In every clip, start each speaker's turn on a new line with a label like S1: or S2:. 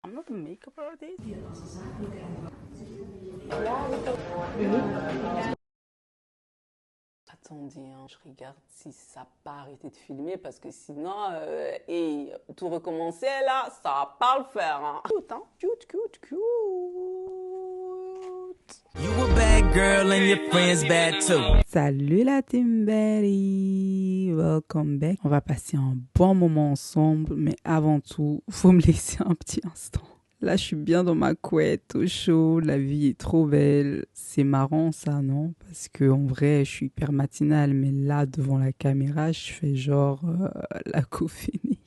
S1: I'm not a makeup artist. Attendez, hein, je regarde si ça n'a pas arrêté de filmer parce que sinon, et tout recommencer là, ça va pas le faire. Hein. Cute, hein? Cute, cute, cute.
S2: You a bad girl and your friends bad too.
S1: Salut la Team Betty, welcome back. On va passer un bon moment ensemble, mais avant tout, faut me laisser un petit instant. Là, je suis bien dans ma couette, au chaud, la vie est trop belle. C'est marrant ça, non? Parce que en vrai, je suis hyper matinale, mais là, devant la caméra, je fais genre la cofénillante.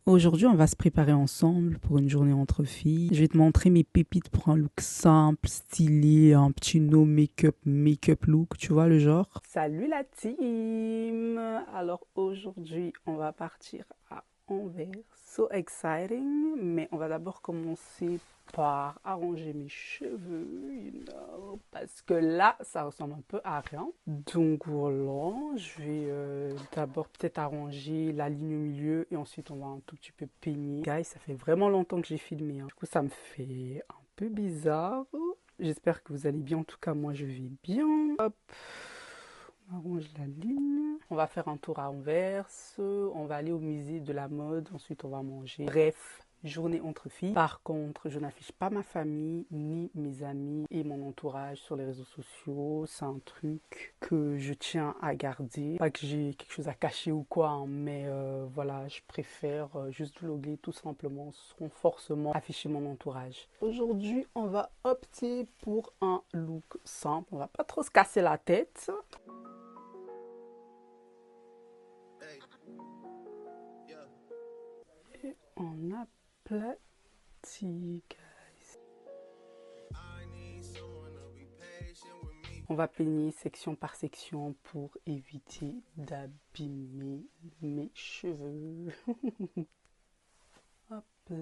S1: Aujourd'hui, on va se préparer ensemble pour une journée entre filles. Je vais te montrer mes pépites pour un look simple, stylé, un petit no make-up look, tu vois le genre. Salut la team! Alors aujourd'hui, on va partir à Anvers. So exciting! Mais on va d'abord commencer par arranger mes cheveux, you know, parce que là, ça ressemble un peu à rien. Donc voilà, je vais d'abord peut-être arranger la ligne au milieu et ensuite on va un tout petit peu peigner. Guys, ça fait vraiment longtemps que j'ai filmé, hein. Du coup, ça me fait un peu bizarre. J'espère que vous allez bien. En tout cas, moi, je vais bien. Hop, on arrange la ligne. On va faire un tour à Anvers. On va aller au musée de la mode. Ensuite, on va manger. Bref, journée entre filles. Par contre, je n'affiche pas ma famille, ni mes amis et mon entourage sur les réseaux sociaux. C'est un truc que je tiens à garder. Pas que j'ai quelque chose à cacher ou quoi, hein, mais voilà, je préfère juste vlogger tout simplement sans forcément afficher mon entourage. Aujourd'hui, on va opter pour un look simple. On va pas trop se casser la tête. Et on aplatit, guys. On va peigner section par section pour éviter d'abîmer mes cheveux. Hop là.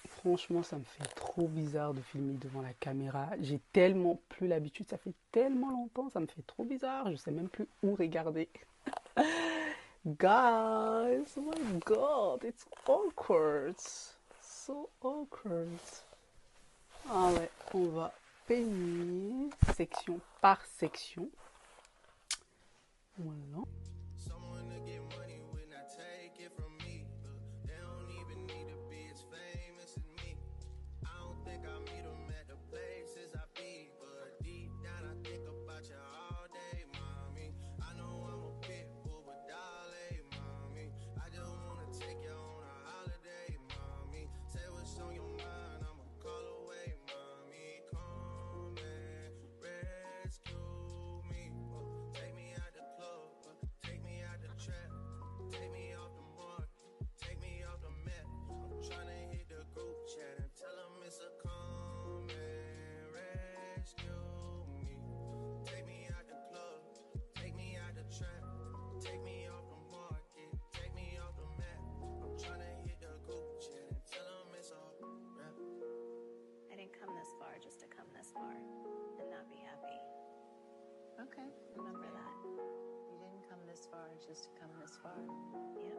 S1: Franchement, ça me fait trop bizarre de filmer devant la caméra. J'ai tellement plus l'habitude. Ça fait tellement longtemps. Ça me fait trop bizarre. Je sais même plus où regarder. Guys, oh my god, it's awkward. So awkward. Ah ouais, on va peigner section par section. Voilà.
S3: Just to come this far and not be happy. Okay. Remember that. You didn't come this far just to come this far. Yep.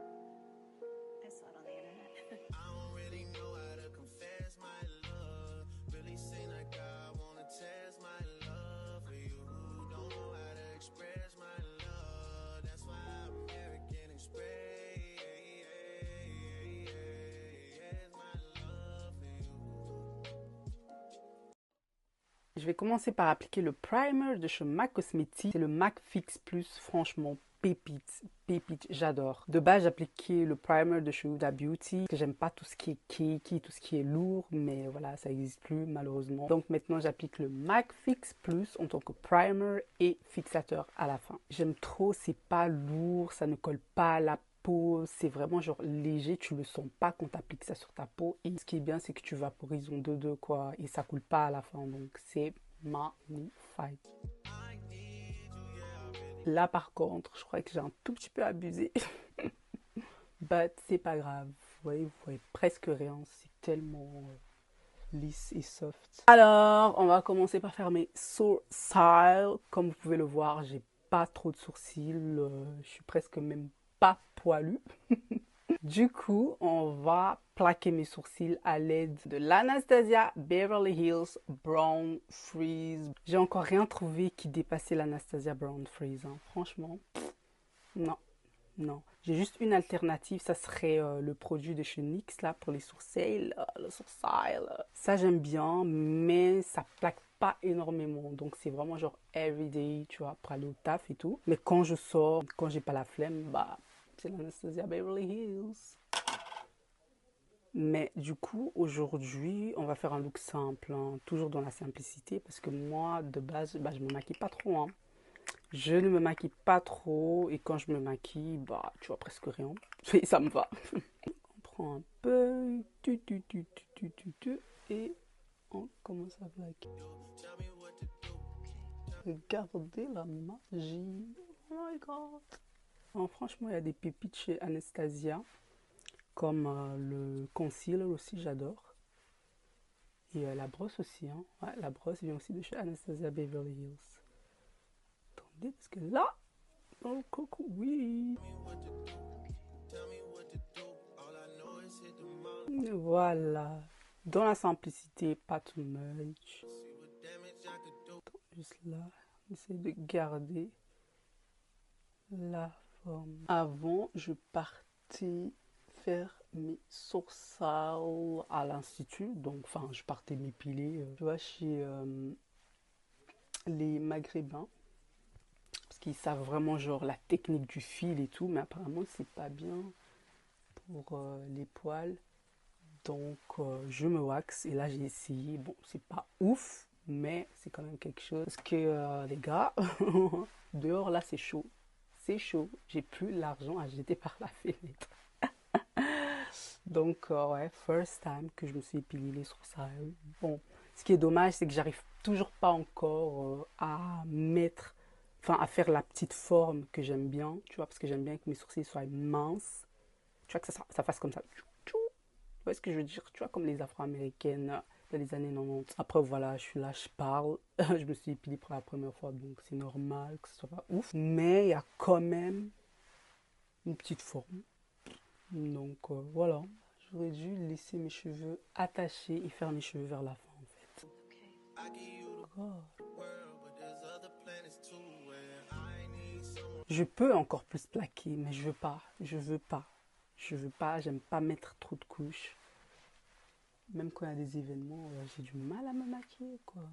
S3: I saw it on the internet. I don't really know how to confess my love. Really seem like I wanna test my love for you. Don't know how to express my love. That's why American Express.
S1: Je vais commencer par appliquer le primer de chez MAC Cosmetics. C'est le MAC Fix Plus, franchement, pépite, pépite, j'adore. De base, j'appliquais le primer de chez Huda Beauty, parce que j'aime pas tout ce qui est cakey, tout ce qui est lourd, mais voilà, ça n'existe plus malheureusement. Donc maintenant, j'applique le MAC Fix Plus en tant que primer et fixateur à la fin. J'aime trop, c'est pas lourd, ça ne colle pas à la peau, c'est vraiment genre léger, tu le sens pas quand tu appliques ça sur ta peau. Et ce qui est bien, c'est que tu vaporises en deux quoi, et ça coule pas à la fin, donc c'est magnifique. Là par contre, je crois que j'ai un tout petit peu abusé, but c'est pas grave. Vous voyez presque rien, c'est tellement lisse et soft. Alors, on va commencer par faire mes sourcils. Comme vous pouvez le voir, j'ai pas trop de sourcils, je suis presque même pas poilue. Du coup, on va plaquer mes sourcils à l'aide de l'Anastasia Beverly Hills Brown Freeze. J'ai encore rien trouvé qui dépassait l'Anastasia Brown Freeze, hein. Franchement, non. Non, j'ai juste une alternative, ça serait le produit de chez NYX là pour les sourcils, le sourcil. Ça j'aime bien, mais ça plaque pas énormément. Donc c'est vraiment genre everyday, tu vois, pour aller au taf et tout. Mais quand je sors, quand j'ai pas la flemme, bah c'est l'Anastasia Beverly Hills. Mais du coup, aujourd'hui, on va faire un look simple, hein, toujours dans la simplicité, parce que moi, de base, bah, je me maquille pas trop, hein. Je ne me maquille pas trop et quand je me maquille, bah, tu vois presque rien. Et ça me va. On prend un peu, et on commence à plaquer. Regardez la magie. Oh my god. Alors, franchement, il y a des pépites chez Anastasia, comme le concealer aussi, j'adore. Et la brosse aussi, hein. Ouais, la brosse vient aussi de chez Anastasia Beverly Hills. Attendez, parce que là, oh, coucou, oui. Voilà. Dans la simplicité, pas too much. Juste là, j'essaie de garder la forme. Avant, je partais faire mes sourcils à l'institut. Donc, enfin, je partais m'épiler, tu vois, chez les Maghrébins. Parce qu'ils savent vraiment, genre, la technique du fil et tout. Mais apparemment, c'est pas bien pour les poils. Donc, je me wax et là, j'ai essayé. Bon, c'est pas ouf, mais c'est quand même quelque chose. Parce que, les gars, dehors, là, c'est chaud. C'est chaud. J'ai plus l'argent à jeter par la fenêtre. Donc, ouais, first time que je me suis épilé les sourcils. Bon, ce qui est dommage, c'est que j'arrive toujours pas encore à mettre, enfin, à faire la petite forme que j'aime bien, tu vois, parce que j'aime bien que mes sourcils soient minces. Tu vois, que ça fasse comme ça. Tu vois ce que je veux dire? Tu vois, comme les Afro-Américaines dans les années 90. Après, voilà, je suis là, je parle. Je me suis épilée pour la première fois, donc c'est normal que ce soit pas ouf. Mais il y a quand même une petite forme. Donc, voilà. J'aurais dû laisser mes cheveux attachés et faire mes cheveux vers la fin, en fait. God. Je peux encore plus plaquer, mais je veux pas. Je veux pas. Je veux pas. J'aime pas mettre trop de couches. Même quand il y a des événements, j'ai du mal à me maquiller, quoi.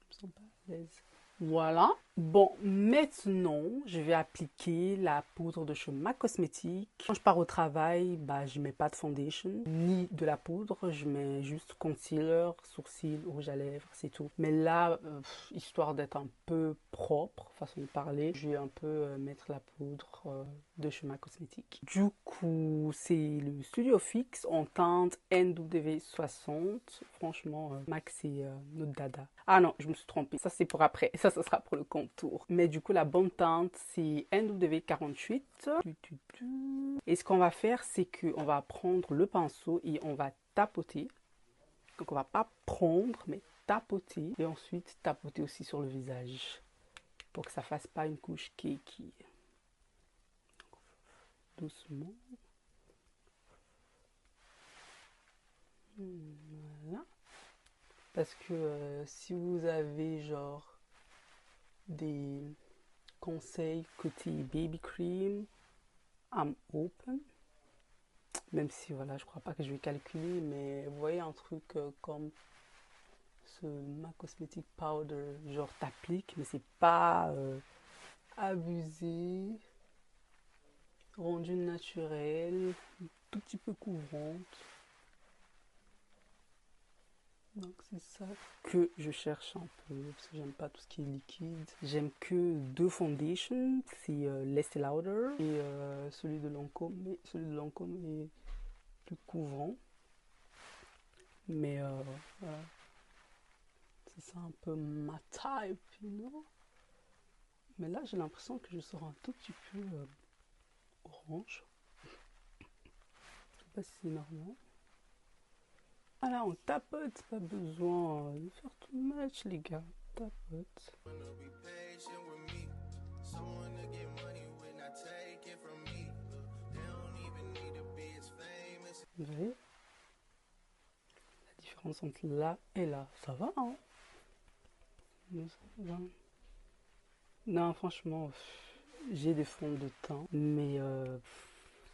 S1: Je me sens pas à l'aise. Voilà. Bon, maintenant, je vais appliquer la poudre de chez MAC Cosmetics. Quand je pars au travail, bah, je mets pas de foundation, ni de la poudre. Je mets juste concealer, sourcils, rouge à lèvres, c'est tout. Mais là, histoire d'être un peu propre, façon de parler, je vais un peu mettre la poudre de chez MAC Cosmetics. Du coup, c'est le Studio Fix en teinte NW60. Franchement, MAC, c'est notre dada. Ah non, je me suis trompée. Ça, c'est pour après. Ça sera pour le contour. Mais du coup, la bonne teinte, c'est NW48. Et ce qu'on va faire, c'est qu'on va prendre le pinceau et on va tapoter. Donc, on va pas prendre, mais tapoter. Et ensuite, tapoter aussi sur le visage. Pour que ça fasse pas une couche cakey. Doucement. Voilà. Parce que si vous avez genre des conseils côté baby cream, I'm open. Même si voilà, je crois pas que je vais calculer, mais vous voyez un truc comme ce MAC Cosmetic Powder, genre t'appliques, mais c'est pas abusé, rendu naturel, un tout petit peu couvrante. Donc c'est ça que je cherche un peu, parce que j'aime pas tout ce qui est liquide. J'aime que deux foundations, c'est L'Estée Lauder et celui de Lancôme, mais celui de Lancôme est plus couvrant. Mais voilà, c'est ça un peu ma type, you know. Mais là j'ai l'impression que je sors un tout petit peu orange. Je sais pas si c'est normal. Voilà, on tapote, pas besoin de faire too much les gars. Tapote. Vous voyez la différence entre là et là. Ça va, hein? Ça va. Non, franchement, j'ai des fonds de teint, mais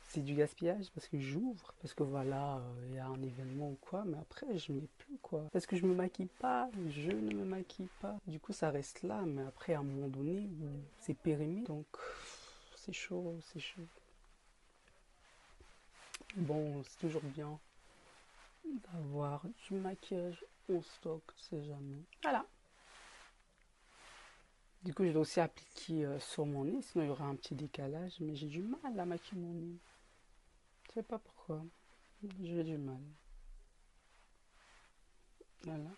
S1: c'est du gaspillage parce que j'ouvre, parce que voilà, il y a un événement ou quoi, mais après je mets plus quoi. Parce que je me maquille pas, je ne me maquille pas. Du coup, ça reste là, mais après à un moment donné, c'est périmé, donc c'est chaud, c'est chaud. Bon, c'est toujours bien d'avoir du maquillage au stock, c'est jamais. Voilà. Du coup, je dois aussi appliquer sur mon nez, sinon il y aura un petit décalage, mais j'ai du mal à maquiller mon nez. Je sais pas pourquoi. J'ai du mal. Voilà.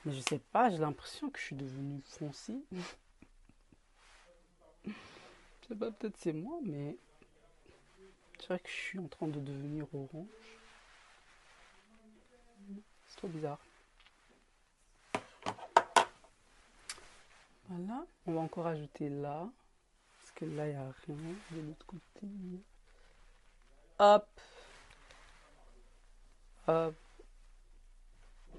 S1: Mais je sais pas, j'ai l'impression que je suis devenue foncée. Je sais pas, peut-être c'est moi, mais c'est vrai que je suis en train de devenir orange. C'est trop bizarre. Voilà. On va encore ajouter là. Parce que là, il n'y a rien. De l'autre côté. Hop. Hop.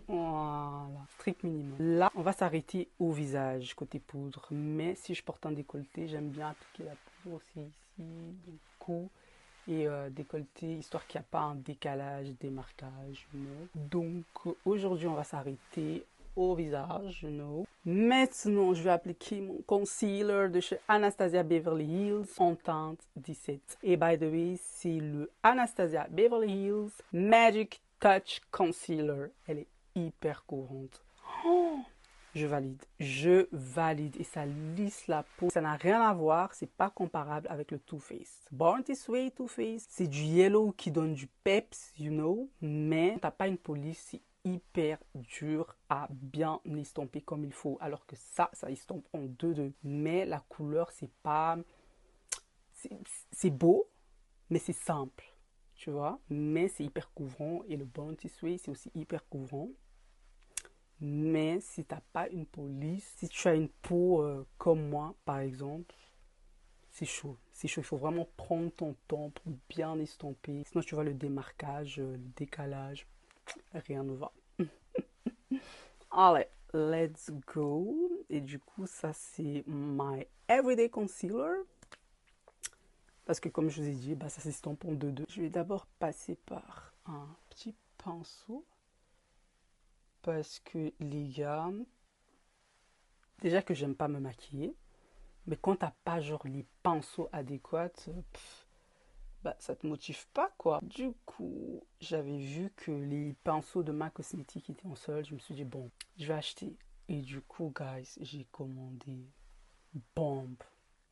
S1: Voilà. Strict minimum. Là, on va s'arrêter au visage, côté poudre. Mais si je porte un décolleté, j'aime bien appliquer la poudre aussi ici, du cou. Et décolleté, histoire qu'il n'y a pas un décalage, démarquage, you know. Donc aujourd'hui, on va s'arrêter au visage, you know. Maintenant, je vais appliquer mon concealer de chez Anastasia Beverly Hills en teinte 17. Et by the way, c'est le Anastasia Beverly Hills Magic Touch Concealer. Elle est hyper courante. Oh, je valide. Je valide. Et ça lisse la peau. Ça n'a rien à voir. C'est pas comparable avec le Too Faced. Born This Way Too Faced, c'est du yellow qui donne du peps, you know. Mais t'as pas une police. C'est hyper dur à bien estomper comme il faut. Alors que ça estompe en 2-2. Mais la couleur, c'est pas... C'est beau, mais c'est simple. Tu vois. Mais c'est hyper couvrant. Et le Born This Way, c'est aussi hyper couvrant. Mais si tu n'as pas une police, si tu as une peau comme moi, par exemple, c'est chaud. C'est chaud. Il faut vraiment prendre ton temps pour bien estomper. Sinon, tu vois le démarquage, le décalage, rien ne va. Allez, let's go. Et du coup, ça, c'est my Everyday Concealer. Parce que comme je vous ai dit, bah, ça s'estompe en 2-2. Je vais d'abord passer par un petit pinceau. Parce que les gars, déjà que j'aime pas me maquiller, mais quand t'as pas genre les pinceaux adéquats, bah ça te motive pas quoi. Du coup, j'avais vu que les pinceaux de MAC Cosmetics étaient en solde. Je me suis dit bon, je vais acheter. Et du coup, guys, j'ai commandé bombe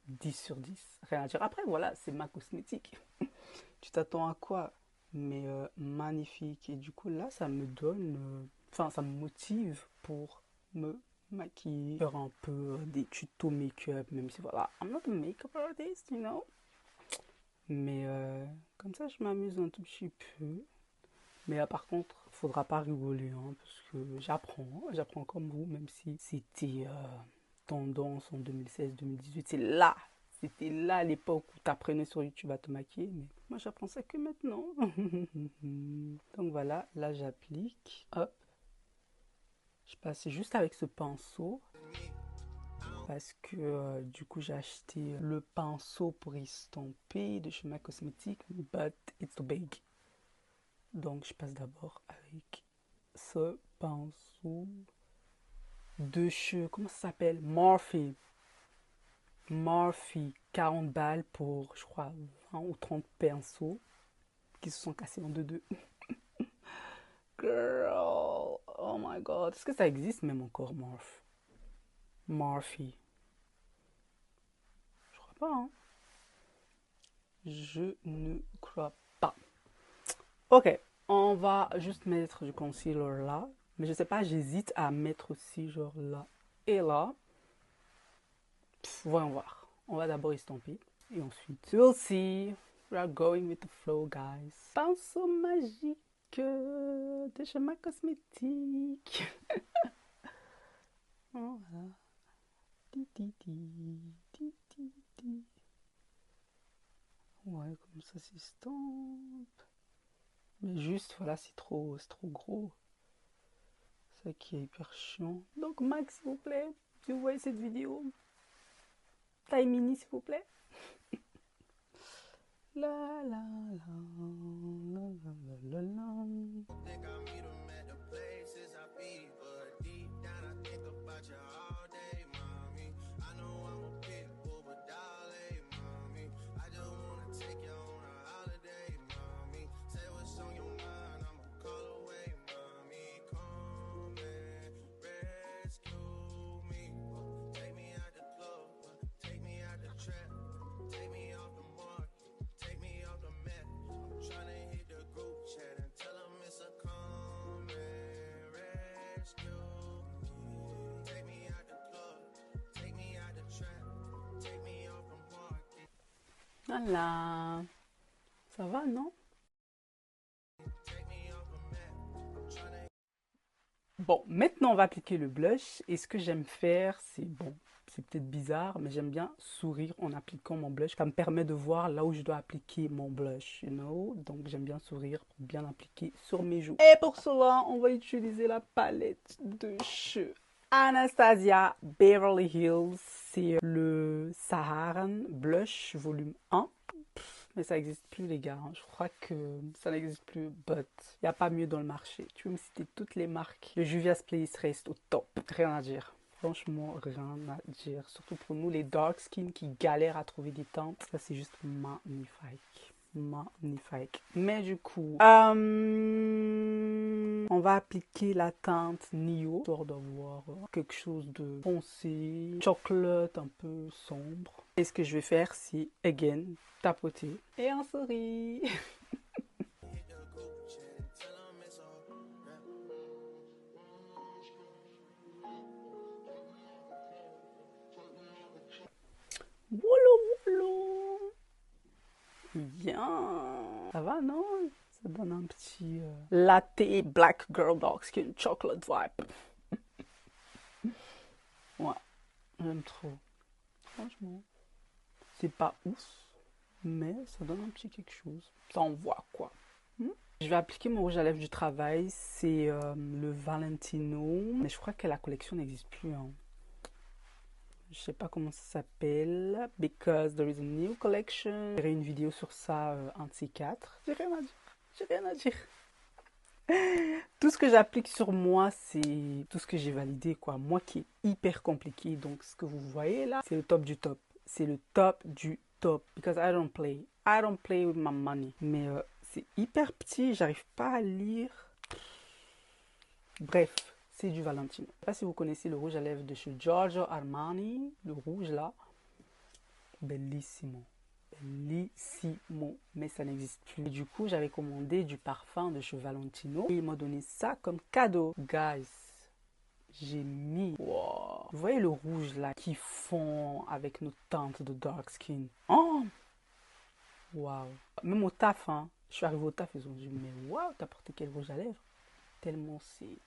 S1: 10 sur 10. Rien à dire. Après, voilà, c'est MAC Cosmetics. Tu t'attends à quoi? Mais magnifique. Et du coup, là, ça me donne... Enfin, ça me motive pour me maquiller, faire un peu des tutos make-up, même si voilà, I'm not a make-up artist, you know. Mais comme ça, je m'amuse un tout petit peu. Mais là, par contre, faudra pas rigoler, hein, parce que j'apprends comme vous, même si c'était tendance en 2016-2018. C'était là à l'époque où tu apprenais sur YouTube à te maquiller, mais moi j'apprends ça que maintenant. Donc voilà, là j'applique, hop, je passe juste avec ce pinceau. Parce que du coup j'ai acheté le pinceau pour estomper de chez MAC Cosmetics, but it's too big. Donc je passe d'abord avec ce pinceau de chez, comment ça s'appelle? Morphe. 40 balles pour, je crois, 20 ou 30 pinceaux qui se sont cassés en 2-2. Girl, oh my god. Est-ce que ça existe même encore, Morphe? Je crois pas, hein. Je ne crois pas. Ok, on va juste mettre du concealer là. Mais je sais pas, j'hésite à mettre aussi genre là et là. Voyons voir. On va d'abord estomper. Et ensuite, we'll see. We are going with the flow, guys. Pinceau magique de chez MAC Cosmetics. Voilà. Ti, ti, ti, ti, ti, ti. Ouais, comme ça s'estompe. Mais juste, voilà, c'est trop gros. C'est ça qui est hyper chiant. Donc, Max, s'il vous plaît, si vous voyez cette vidéo, taille mini, s'il vous plaît. La la la la la la la.
S2: Think I meet 'em at the places I be, but deep down I think about you all day, mommy. I know I'm a pit bull, but darling, mommy, I just wanna take you on a holiday, mommy. Say what's on your mind, I'ma call away, mommy. Come and rescue me. Take me out the club, take me out the trap, take me off the market, take me off the map. I'm tryna hit the group chat and tell them it's a come and rescue me. Take me out the club, take me out the trap, take me off the market.
S1: Voilà. Ça va, non? Bon, maintenant on va appliquer le blush. Et ce que j'aime faire, c'est bon, c'est peut-être bizarre, mais j'aime bien sourire en appliquant mon blush. Ça me permet de voir là où je dois appliquer mon blush, you know? Donc j'aime bien sourire pour bien appliquer sur mes joues. Et pour cela, on va utiliser la palette de cheveux Anastasia Beverly Hills. C'est le Saharan Blush volume 1. Mais ça n'existe plus, les gars. Je crois que ça n'existe plus. But il n'y a pas mieux dans le marché. Tu veux me citer toutes les marques. Le Juvia's Place reste au top. Rien à dire. Franchement, rien à dire. Surtout pour nous, les dark skin qui galèrent à trouver des teintes. Ça, c'est juste magnifique. Magnifique. Mais du coup, on va appliquer la teinte Nio, histoire d'avoir quelque chose de foncé, chocolat un peu sombre. Et ce que je vais faire, c'est, again, tapoter et un souris. Wolo wolo. Bien. Ça va, non? Ça donne un petit latte black girl dark skin chocolate vibe. Ouais, j'aime trop. Franchement, c'est pas ouf, mais ça donne un petit quelque chose. Ça envoie quoi. Je vais appliquer mon rouge à lèvres du travail. C'est le Valentino. Mais je crois que la collection n'existe plus. Hein. Je sais pas comment ça s'appelle. Because there is a new collection. J'aurai une vidéo sur ça, un de ces quatre. J'ai rien à dire. J'ai rien à dire. Tout ce que j'applique sur moi, c'est tout ce que j'ai validé, quoi. Moi qui est hyper compliqué. Donc, ce que vous voyez là, c'est le top du top. C'est le top du top. Because I don't play. I don't play with my money. Mais c'est hyper petit. J'arrive pas à lire. Bref, c'est du Valentino. Je sais pas si vous connaissez le rouge à lèvres de chez Giorgio Armani. Le rouge là. Bellissimo. Bellissimo, mais ça n'existe plus. Et du coup, j'avais commandé du parfum de chez Valentino et ils m'ont donné ça comme cadeau. Guys, j'ai mis... Wow. Vous voyez le rouge là qui fond avec nos teintes de dark skin. Oh! Waouh! Même au taf, hein. Je suis arrivée au taf, ils ont dit, mais waouh, t'as porté quel rouge à lèvres? Tellement c'est...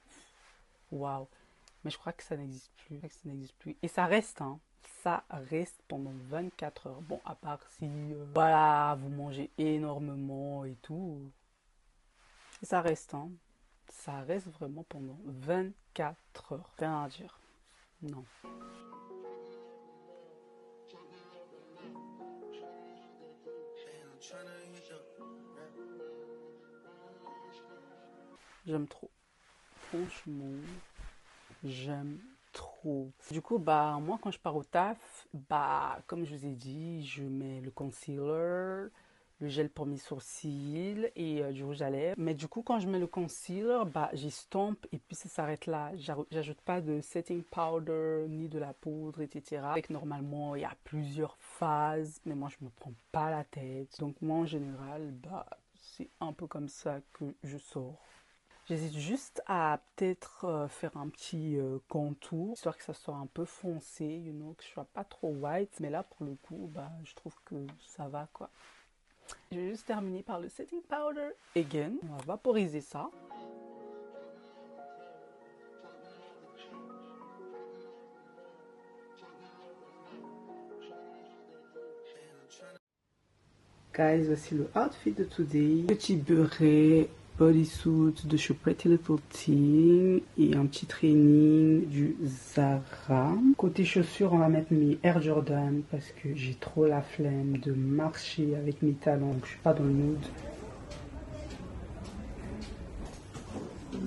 S1: Waouh! Mais je crois que ça n'existe plus. Je crois que ça n'existe plus. Et ça reste, hein. Ça reste pendant 24 heures. Bon, à part si, voilà, vous mangez énormément et tout. Et ça reste, hein. Ça reste vraiment pendant 24 heures. Rien à dire. Non. J'aime trop. Franchement, j'aime trop. Du coup, bah, moi, quand je pars au taf, bah, comme je vous ai dit, je mets le concealer, le gel pour mes sourcils et du rouge à lèvres. Mais du coup, quand je mets le concealer, bah, j'estompe et puis ça s'arrête là. J'ajoute pas de setting powder ni de la poudre, etc. Et que normalement, il y a plusieurs phases, mais moi, je me prends pas la tête. Donc, moi, en général, bah, c'est un peu comme ça que je sors. J'hésite juste à peut-être faire un petit contour, histoire que ça soit un peu foncé, you know, que je sois pas trop white. Mais là, pour le coup, bah, je trouve que ça va, quoi. Je vais juste terminer par le setting powder. Again, on va vaporiser ça. Guys, voici le outfit de today. Petit beurré bodysuit de chez Pretty Little Thing et un petit training du Zara. Côté chaussures, on va mettre mes Air Jordan parce que j'ai trop la flemme de marcher avec mes talons, donc je suis pas dans le mood.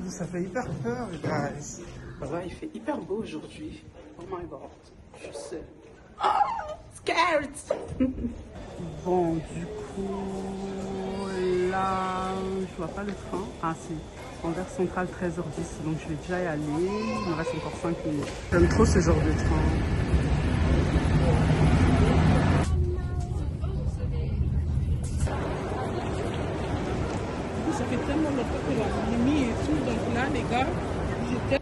S1: Ça fait hyper peur, guys. Voilà, il fait hyper beau aujourd'hui. Oh my god, je sais. Ah, scared. Bon, du coup, là, je vois pas le train. Ah si, Anvers Central 13h10, donc je vais déjà y aller. Il me reste encore 5 minutes. J'aime trop ce genre de train.
S4: Ça fait tellement longtemps que la nuit et tout, donc là, les gars, j'étais...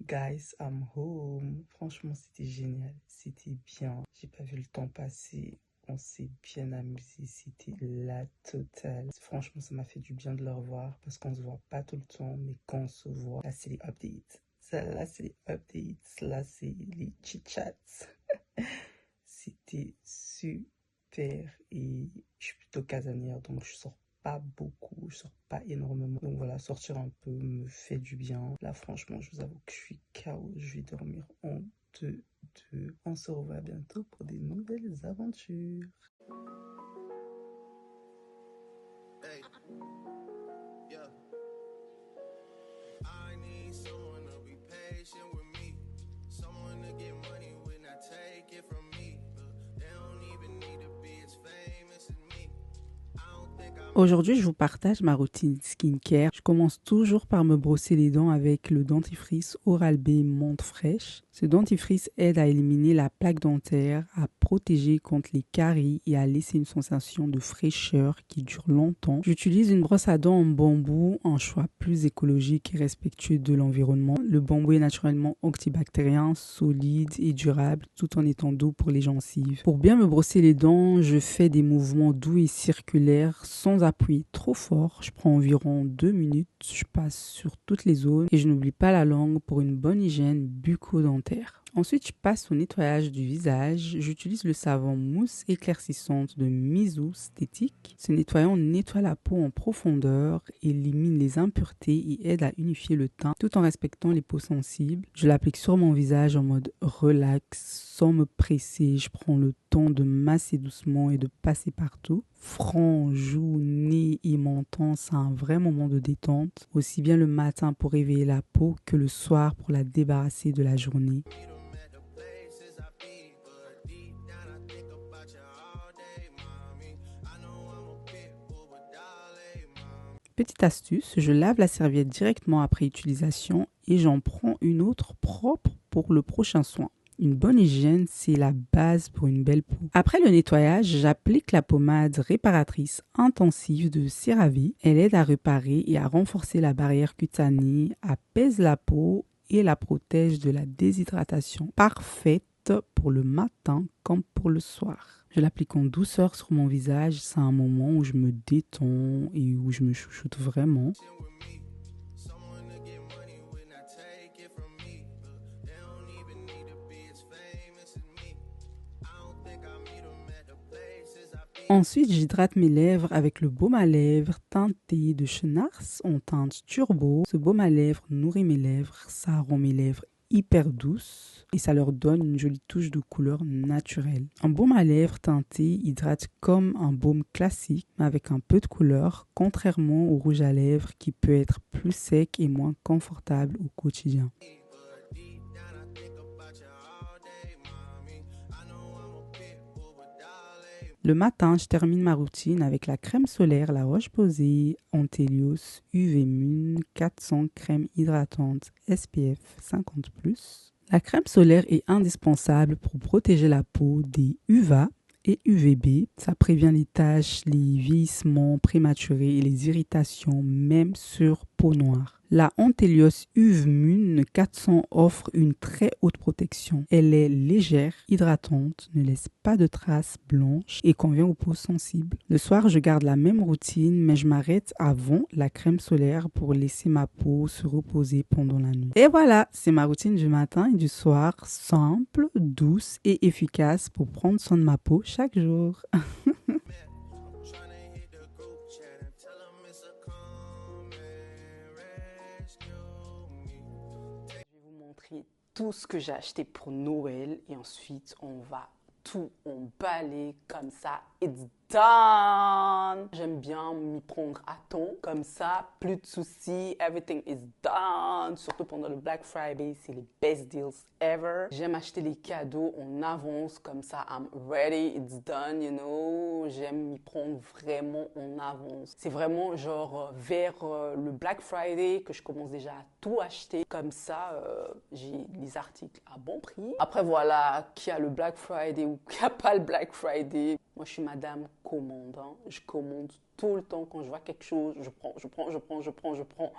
S1: Guys, I'm home. Franchement, c'était génial. C'était bien. J'ai pas vu le temps passer. On s'est bien amusé. C'était la totale. Franchement, ça m'a fait du bien de le revoir parce qu'on se voit pas tout le temps, mais quand on se voit, là, c'est les updates. Là, c'est les updates. Là, c'est les chit-chats. C'était super et je suis plutôt casanière, donc je sors pas beaucoup, je sors pas énormément. Donc voilà, sortir un peu me fait du bien. Là, franchement, je vous avoue que je suis KO. Je vais dormir en 2-2. On se revoit bientôt pour des nouvelles aventures.
S2: Hey, yeah. I need someone to be patient with me. Someone to get money when I take it from me. They don't even need to be as famous as me. I don't think I'm
S1: Aujourd'hui, je vous partage ma routine skincare. Je commence toujours par me brosser les dents avec le dentifrice Oral-B Menthe Fraîche. Ce dentifrice aide à éliminer la plaque dentaire, à protéger contre les caries et à laisser une sensation de fraîcheur qui dure longtemps. J'utilise une brosse à dents en bambou, un choix plus écologique et respectueux de l'environnement. Le bambou est naturellement antibactérien, solide et durable, tout en étant doux pour les gencives. Pour bien me brosser les dents, je fais des mouvements doux et circulaires sans appuyer trop fort. Je prends environ 2 minutes, je passe sur toutes les zones et je n'oublie pas la langue pour une bonne hygiène bucco-dentaire. Ensuite, je passe au nettoyage du visage. J'utilise le savon mousse éclaircissante de Mizu Stétique. Ce nettoyant nettoie la peau en profondeur, élimine les impuretés et aide à unifier le teint tout en respectant les peaux sensibles. Je l'applique sur mon visage en mode relax, sans me presser. Je prends le temps de masser doucement et de passer partout. Front, joues, nez et menton, c'est un vrai moment de détente, aussi bien le matin pour réveiller la peau que le soir pour la débarrasser de la journée.
S2: meet 'em at the places I be, but deep down I think about you all day, mommy. I know I'm a pit bull, but darling, mommy.
S1: Petite astuce, je lave la serviette directement après utilisation et j'en prends une autre propre pour le prochain soin. Une bonne hygiène, c'est la base pour une belle peau. Après le nettoyage, j'applique la pommade réparatrice intensive de CeraVe. Elle aide à réparer et à renforcer la barrière cutanée, apaise la peau et la protège de la déshydratation. Parfaite pour le matin comme pour le soir. Je l'applique en douceur sur mon visage. C'est un moment où je me détends et où je me chouchoute vraiment.
S2: With me, someone to get money when I take it from me. They don't even need to be as famous as me. I don't think I meet 'em at the places I be.
S1: Ensuite, j'hydrate mes lèvres avec le baume à lèvres teinté de Schnars en teinte turbo. Ce baume à lèvres nourrit mes lèvres, ça rend mes lèvres hyper douces et ça leur donne une jolie touche de couleur naturelle. Un baume à lèvres teinté hydrate comme un baume classique mais avec un peu de couleur, contrairement au rouge à lèvres qui peut être plus sec et moins confortable au quotidien.
S2: But deep down, I think about you all day, mommy. I know I'm a pit bull, but darling.
S1: Le matin, je termine ma routine avec la crème solaire La Roche-Posay Antelios UV Moon 400 crème hydratante SPF 50+. La crème solaire est indispensable pour protéger la peau des UVA et UVB. Ça prévient les taches, les vieillissements prématurés et les irritations, même sur peau noire. La Antelios UV Moon 400 offre une très haute protection. Elle est légère, hydratante, ne laisse pas de traces blanches et convient aux peaux sensibles. Le soir, je garde la même routine, mais je m'arrête avant la crème solaire pour laisser ma peau se reposer pendant la nuit. Et voilà, c'est ma routine du matin et du soir, simple, douce et efficace pour prendre soin de ma peau chaque jour.
S2: Tryna hit the group chat and tell 'em it's a come and rescue me.
S1: Je vais vous montrer tout ce que j'ai acheté pour Noël et ensuite on va tout emballer comme ça. It's done! J'aime bien m'y prendre à temps, comme ça, plus de soucis, everything is done. Surtout pendant le Black Friday, c'est les best deals ever. J'aime acheter les cadeaux en avance, comme ça, I'm ready, it's done, you know. J'aime m'y prendre vraiment en avance. C'est vraiment genre vers le Black Friday que je commence déjà à tout acheter. Comme ça, j'ai les articles à bon prix. Après, voilà, qui a le Black Friday ou qui a pas le Black Friday. Moi, je suis madame commande. Hein. Je commande tout le temps. Quand je vois quelque chose, je prends.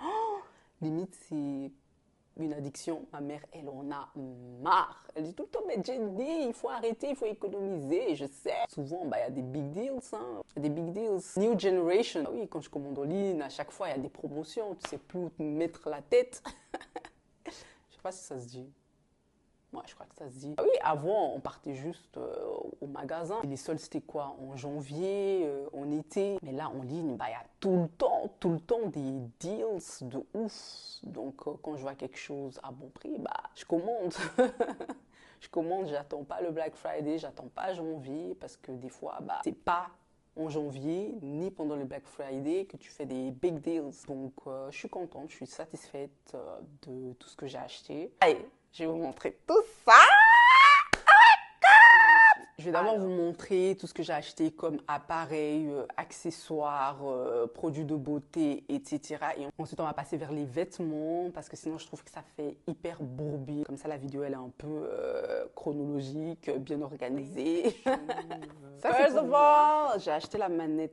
S1: Oh, limite, c'est une addiction. Ma mère, elle en a marre. Elle dit tout le temps, mais Jenny, il faut arrêter, il faut économiser. Et je sais. Souvent, il y a des big deals. Hein. Il y a des big deals. New generation. Ah oui, quand je commande en ligne, à chaque fois, il y a des promotions. Tu sais plus où te mettre la tête. Je sais pas si ça se dit. Ouais, je crois que ça se dit. Ah oui, avant, on partait juste au magasin. Et les soldes, c'était quoi? En janvier, en été. Mais là, en ligne, il y a tout le temps des deals de ouf. Donc, quand je vois quelque chose à bon prix, je commande. Je commande, j'attends pas le Black Friday, j'attends pas janvier. Parce que des fois, c'est pas en janvier, ni pendant le Black Friday, que tu fais des big deals. Donc, je suis contente, je suis satisfaite de tout ce que j'ai acheté. Allez, je vais vous montrer tout ça. Je vais d'abord vous montrer tout ce que j'ai acheté comme appareils, accessoires, produits de beauté, etc. Et ensuite, on va passer vers les vêtements parce que sinon, je trouve que ça fait hyper bourbier. Comme ça, la vidéo, elle est un peu chronologique, bien organisée. First of all, j'ai acheté la manette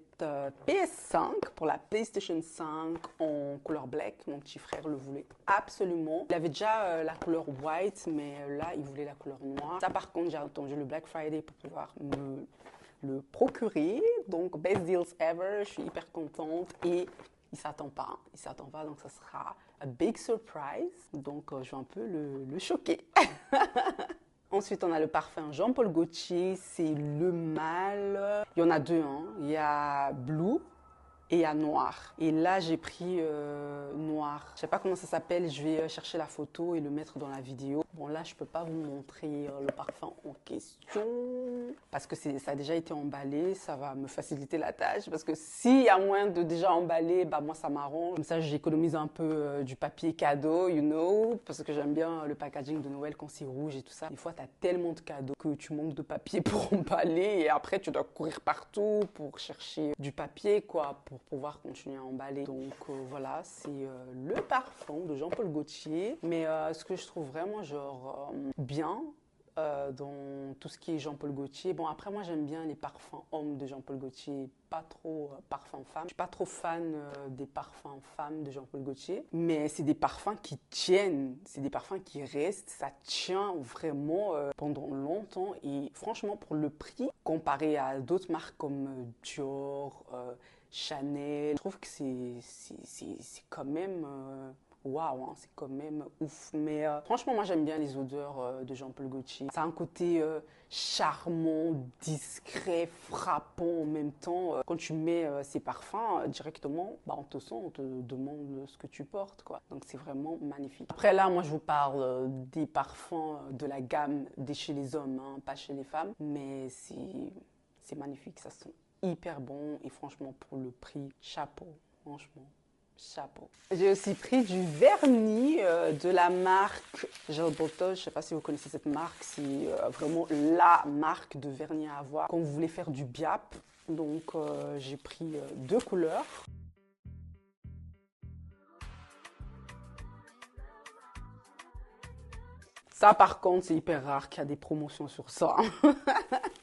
S1: PS5 pour la PlayStation 5 en couleur black. Mon petit frère le voulait absolument. Il avait déjà la couleur white, mais là, il voulait la couleur noire. Ça, par contre, j'ai attendu le Black Friday pour pouvoir me le procurer. Donc, best deals ever. Je suis hyper contente et il s'attend pas. Il s'attend pas, donc ça sera a big surprise. Donc, je vais un peu le choquer. Ensuite, on a le parfum Jean-Paul Gaultier, c'est le mâle. Il y en a deux, hein. Il y a blue et il y a noir. Et là, j'ai pris noir. Je sais pas comment ça s'appelle, je vais chercher la photo et le mettre dans la vidéo. Bon, là, je peux pas vous montrer le parfum en question parce que ça a déjà été emballé. Ça va me faciliter la tâche parce que s'il y a moyen de déjà emballer, moi, ça m'arrange. Comme ça, j'économise un peu du papier cadeau, you know, parce que j'aime bien le packaging de Noël quand c'est rouge et tout ça. Des fois, tu as tellement de cadeaux que tu manques de papier pour emballer et après, tu dois courir partout pour chercher du papier, quoi, pour pouvoir continuer à emballer. Donc voilà, c'est le parfum de Jean-Paul Gaultier. Mais ce que je trouve vraiment bien dans tout ce qui est Jean-Paul Gaultier. Bon, après, moi, j'aime bien les parfums hommes de Jean-Paul Gaultier, pas trop parfums femmes. Je suis pas trop fan des parfums femmes de Jean-Paul Gaultier, mais c'est des parfums qui tiennent, c'est des parfums qui restent, ça tient vraiment pendant longtemps et franchement, pour le prix, comparé à d'autres marques comme Dior, Chanel, je trouve que c'est quand même waouh, hein, c'est quand même ouf. Mais franchement, moi j'aime bien les odeurs de Jean-Paul Gaultier. Ça a un côté charmant, discret, frappant en même temps. Quand tu mets ces parfums directement, bah, on te sent, on te demande ce que tu portes, quoi. Donc c'est vraiment magnifique. Après là, moi je vous parle des parfums de la gamme des chez les hommes, hein, pas chez les femmes. Mais c'est magnifique, ça sent hyper bon. Et franchement, pour le prix, chapeau, franchement. Chapeau. J'ai aussi pris du vernis de la marque Gel Bottle. Je ne sais pas si vous connaissez cette marque. C'est vraiment la marque de vernis à avoir quand vous voulez faire du biap. Donc j'ai pris 2 couleurs. Ça par contre c'est hyper rare qu'il y a des promotions sur ça.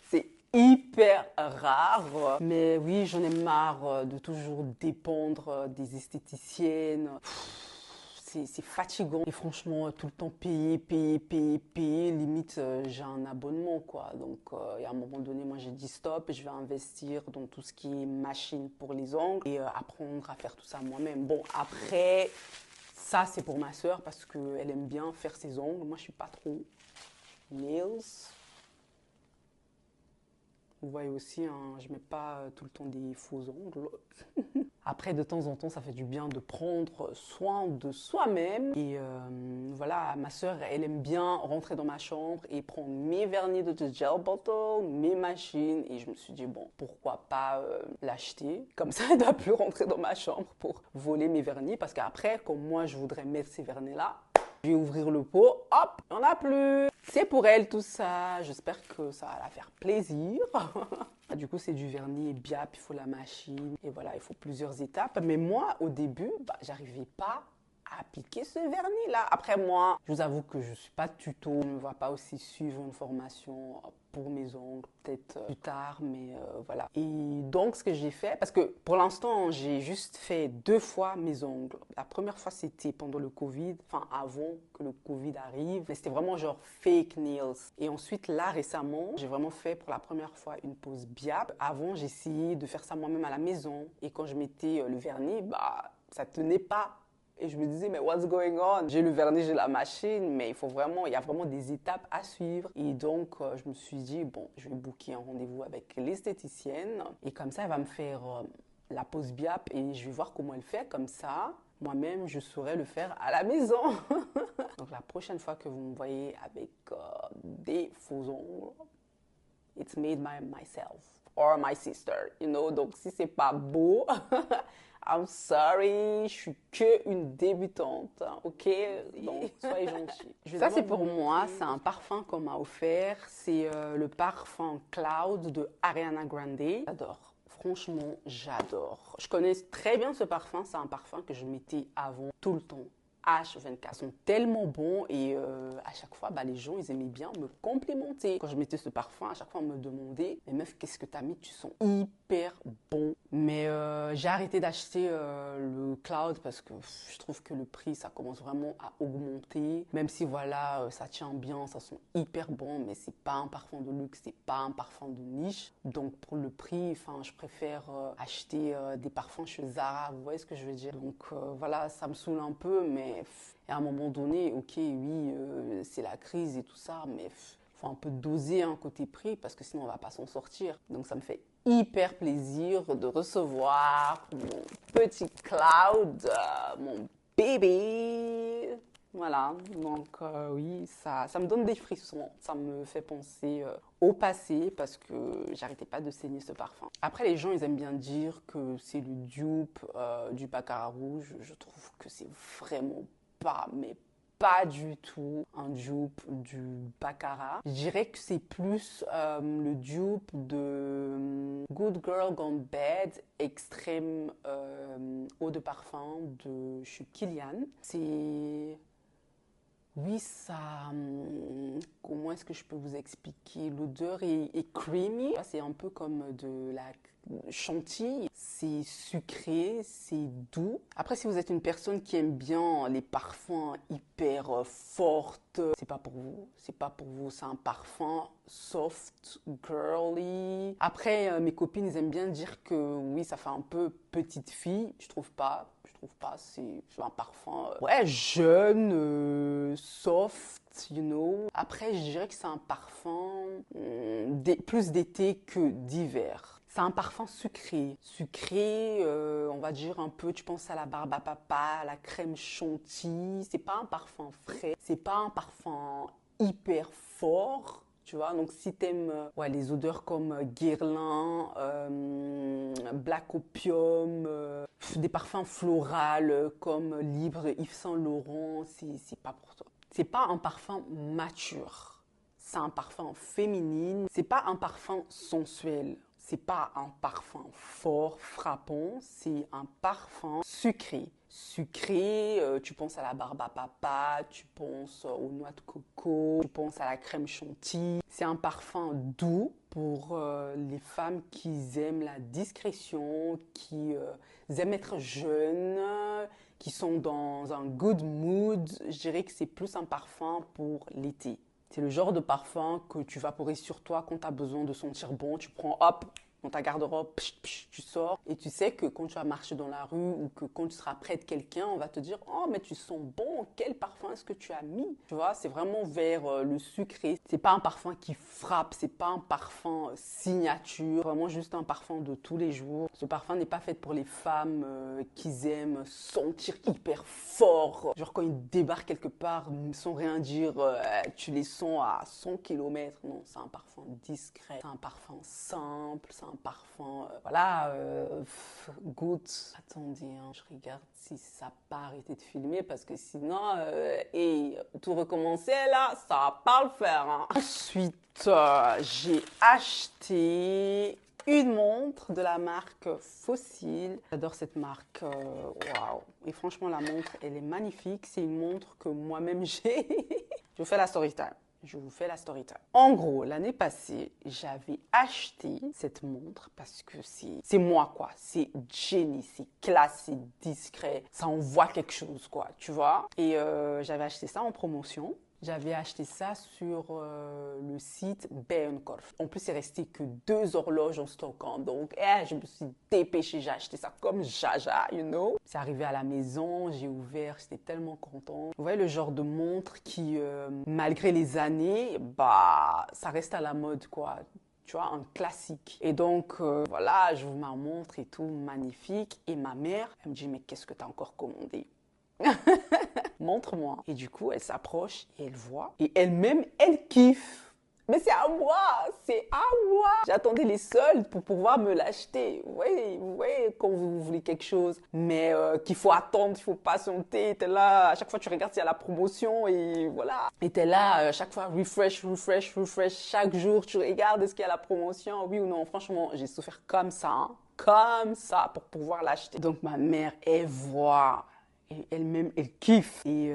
S1: C'est hyper rare. Mais oui, j'en ai marre de toujours dépendre des esthéticiennes. C'est fatigant. Et franchement, tout le temps payer. Limite, j'ai un abonnement, quoi. Donc, il y a un moment donné, moi, j'ai dit stop. Je vais investir dans tout ce qui est machine pour les ongles et apprendre à faire tout ça moi-même. Bon, après, ça, c'est pour ma soeur parce qu'elle aime bien faire ses ongles. Moi, je suis pas trop nails. Vous voyez aussi, hein, je ne mets pas tout le temps des faux ongles. Après, de temps en temps, ça fait du bien de prendre soin de soi-même. Et voilà, ma soeur, elle aime bien rentrer dans ma chambre et prendre mes vernis de The Gel Bottle, mes machines. Et je me suis dit, bon, pourquoi pas l'acheter. Comme ça, elle ne doit plus rentrer dans ma chambre pour voler mes vernis. Parce qu'après, comme moi, je voudrais mettre ces vernis-là, je vais ouvrir le pot, hop, il n'y en a plus. C'est pour elle tout ça. J'espère que ça va la faire plaisir. Du coup, c'est du vernis biap, il faut la machine. Et voilà, il faut plusieurs étapes. Mais moi, au début, j'arrivais pas à appliquer ce vernis-là. Après, moi, je vous avoue que je ne suis pas tuto. Je ne vais pas aussi suivre une formation pour mes ongles, peut-être plus tard, mais voilà. Et donc, ce que j'ai fait, parce que pour l'instant, j'ai juste fait 2 fois mes ongles. La première fois, c'était pendant le Covid, enfin avant que le Covid arrive, mais c'était vraiment genre fake nails. Et ensuite, là, récemment, j'ai vraiment fait pour la première fois une pose biap. Avant, j'essayais de faire ça moi-même à la maison. Et quand je mettais le vernis, ça tenait pas. Et je me disais, mais what's going on? J'ai le vernis, j'ai la machine, mais il y a vraiment des étapes à suivre. Et donc, je me suis dit, bon, je vais booker un rendez-vous avec l'esthéticienne. Et comme ça, elle va me faire la pose biap et je vais voir comment elle fait. Comme ça, moi-même, je saurais le faire à la maison. Donc, la prochaine fois que vous me voyez avec des faux ongles, it's made by myself or my sister, you know. Donc, si c'est pas beau, I'm sorry, je suis que une débutante, hein, ok? Donc, soyez gentils. Ça, c'est pour moi, c'est un parfum qu'on m'a offert. C'est le parfum Cloud de Ariana Grande. J'adore. Franchement, j'adore. Je connais très bien ce parfum. C'est un parfum que je mettais avant tout le temps. H24. Ils sont tellement bons et à chaque fois, les gens, ils aimaient bien me complimenter. Quand je mettais ce parfum, à chaque fois, on me demandait, mais meuf, qu'est-ce que t'as mis? Tu sens hyper bon. Mais j'ai arrêté d'acheter le Cloud parce que je trouve que le prix, ça commence vraiment à augmenter. Même si, voilà, ça tient bien, ça sent hyper bon, mais c'est pas un parfum de luxe, c'est pas un parfum de niche. Donc, pour le prix, je préfère acheter des parfums chez Zara. Vous voyez ce que je veux dire? Donc, voilà, ça me saoule un peu, mais à un moment donné, ok, oui, c'est la crise et tout ça, mais faut un peu doser côté prix parce que sinon on va pas s'en sortir. Donc ça me fait hyper plaisir de recevoir mon petit Cloud, mon bébé. Voilà, donc oui, ça me donne des frissons. Ça me fait penser au passé parce que j'arrêtais pas de saigner ce parfum. Après, les gens, ils aiment bien dire que c'est le dupe du Baccarat rouge. Je trouve que c'est vraiment pas du tout un dupe du Baccarat. Je dirais que c'est plus le dupe de Good Girl Gone Bad, extrême eau de parfum de chez Kilian. C'est... Oui, ça... Comment est-ce que je peux vous expliquer? L'odeur est creamy. C'est un peu comme de la chantilly. C'est sucré, c'est doux. Après, si vous êtes une personne qui aime bien les parfums hyper fortes, c'est pas pour vous. C'est pas pour vous. C'est un parfum soft, girly. Après, mes copines, elles aiment bien dire que oui, ça fait un peu petite fille. Je trouve pas trouve pas. C'est un parfum, ouais, jeune, soft, you know. Après, je dirais que c'est un parfum plus d'été que d'hiver. C'est un parfum sucré. Sucré, on va dire un peu, tu penses à la barbe à papa, à la crème chantilly. C'est pas un parfum frais. C'est pas un parfum hyper fort. Tu vois, donc si t'aimes ouais, les odeurs comme Guerlain, Black Opium, des parfums floraux comme Libre, Yves Saint Laurent, c'est pas pour toi. C'est pas un parfum mature. C'est un parfum féminine. C'est pas un parfum sensuel. C'est pas un parfum fort, frappant. C'est un parfum sucré. Sucré, tu penses à la barbe à papa, tu penses aux noix de coco, tu penses à la crème chantilly. C'est un parfum doux pour les femmes qui aiment la discrétion, qui aiment être jeunes, qui sont dans un good mood. Je dirais que c'est plus un parfum pour l'été. C'est le genre de parfum que tu vaporises sur toi quand tu as besoin de sentir bon. Tu prends, hop, dans ta garde-robe, tu sors. Et tu sais que quand tu vas marcher dans la rue ou que quand tu seras près de quelqu'un, on va te dire « Oh, mais tu sens bon, quel parfum est-ce que tu as mis ?» Tu vois, c'est vraiment vers le sucré. C'est pas un parfum qui frappe, c'est pas un parfum signature. Vraiment juste un parfum de tous les jours. Ce parfum n'est pas fait pour les femmes qui aiment sentir hyper fort. Genre quand ils débarquent quelque part sans rien dire, tu les sens à 100 km. Non, c'est un parfum discret, c'est un parfum simple, c'est un parfum, voilà, good. Attendez, hein, je regarde si ça n'a pas arrêté de filmer parce que sinon, et tout recommencer là, ça va pas le faire. Hein. Ensuite, j'ai acheté une montre de la marque Fossil. J'adore cette marque, waouh. Et franchement, la montre, elle est magnifique. C'est une montre que moi-même j'ai. Je vous fais la story time. Je vous fais la story time. En gros, l'année passée, j'avais acheté cette montre parce que c'est moi, quoi. C'est génie, c'est classe, c'est discret. Ça envoie quelque chose, quoi, tu vois. Et j'avais acheté ça en promotion. J'avais acheté ça sur le site Bijenkorf. En plus, il restait que 2 horloges en stock. Hein. Donc, je me suis dépêchée. J'ai acheté ça comme jaja, you know. C'est arrivé à la maison, j'ai ouvert, j'étais tellement contente. Vous voyez le genre de montre qui, malgré les années, bah, ça reste à la mode, quoi. Tu vois, un classique. Et donc, voilà, j'ouvre ma montre et tout, magnifique. Et ma mère, elle me dit, mais qu'est-ce que tu as encore commandé? Montre-moi. Et du coup, elle s'approche et elle voit. Et elle-même, elle kiffe. Mais c'est à moi, c'est à moi. J'attendais les soldes pour pouvoir me l'acheter. Oui, quand vous voulez quelque chose, mais qu'il faut attendre, il faut patienter. T'es là, à chaque fois tu regardes s'il y a la promotion et voilà. Et t'es là, à chaque fois refresh. Chaque jour, tu regardes est-ce qu'il y a la promotion, oui ou non. Franchement, j'ai souffert comme ça, hein. Comme ça pour pouvoir l'acheter. Donc ma mère, elle voit. Et elle-même, elle kiffe. Et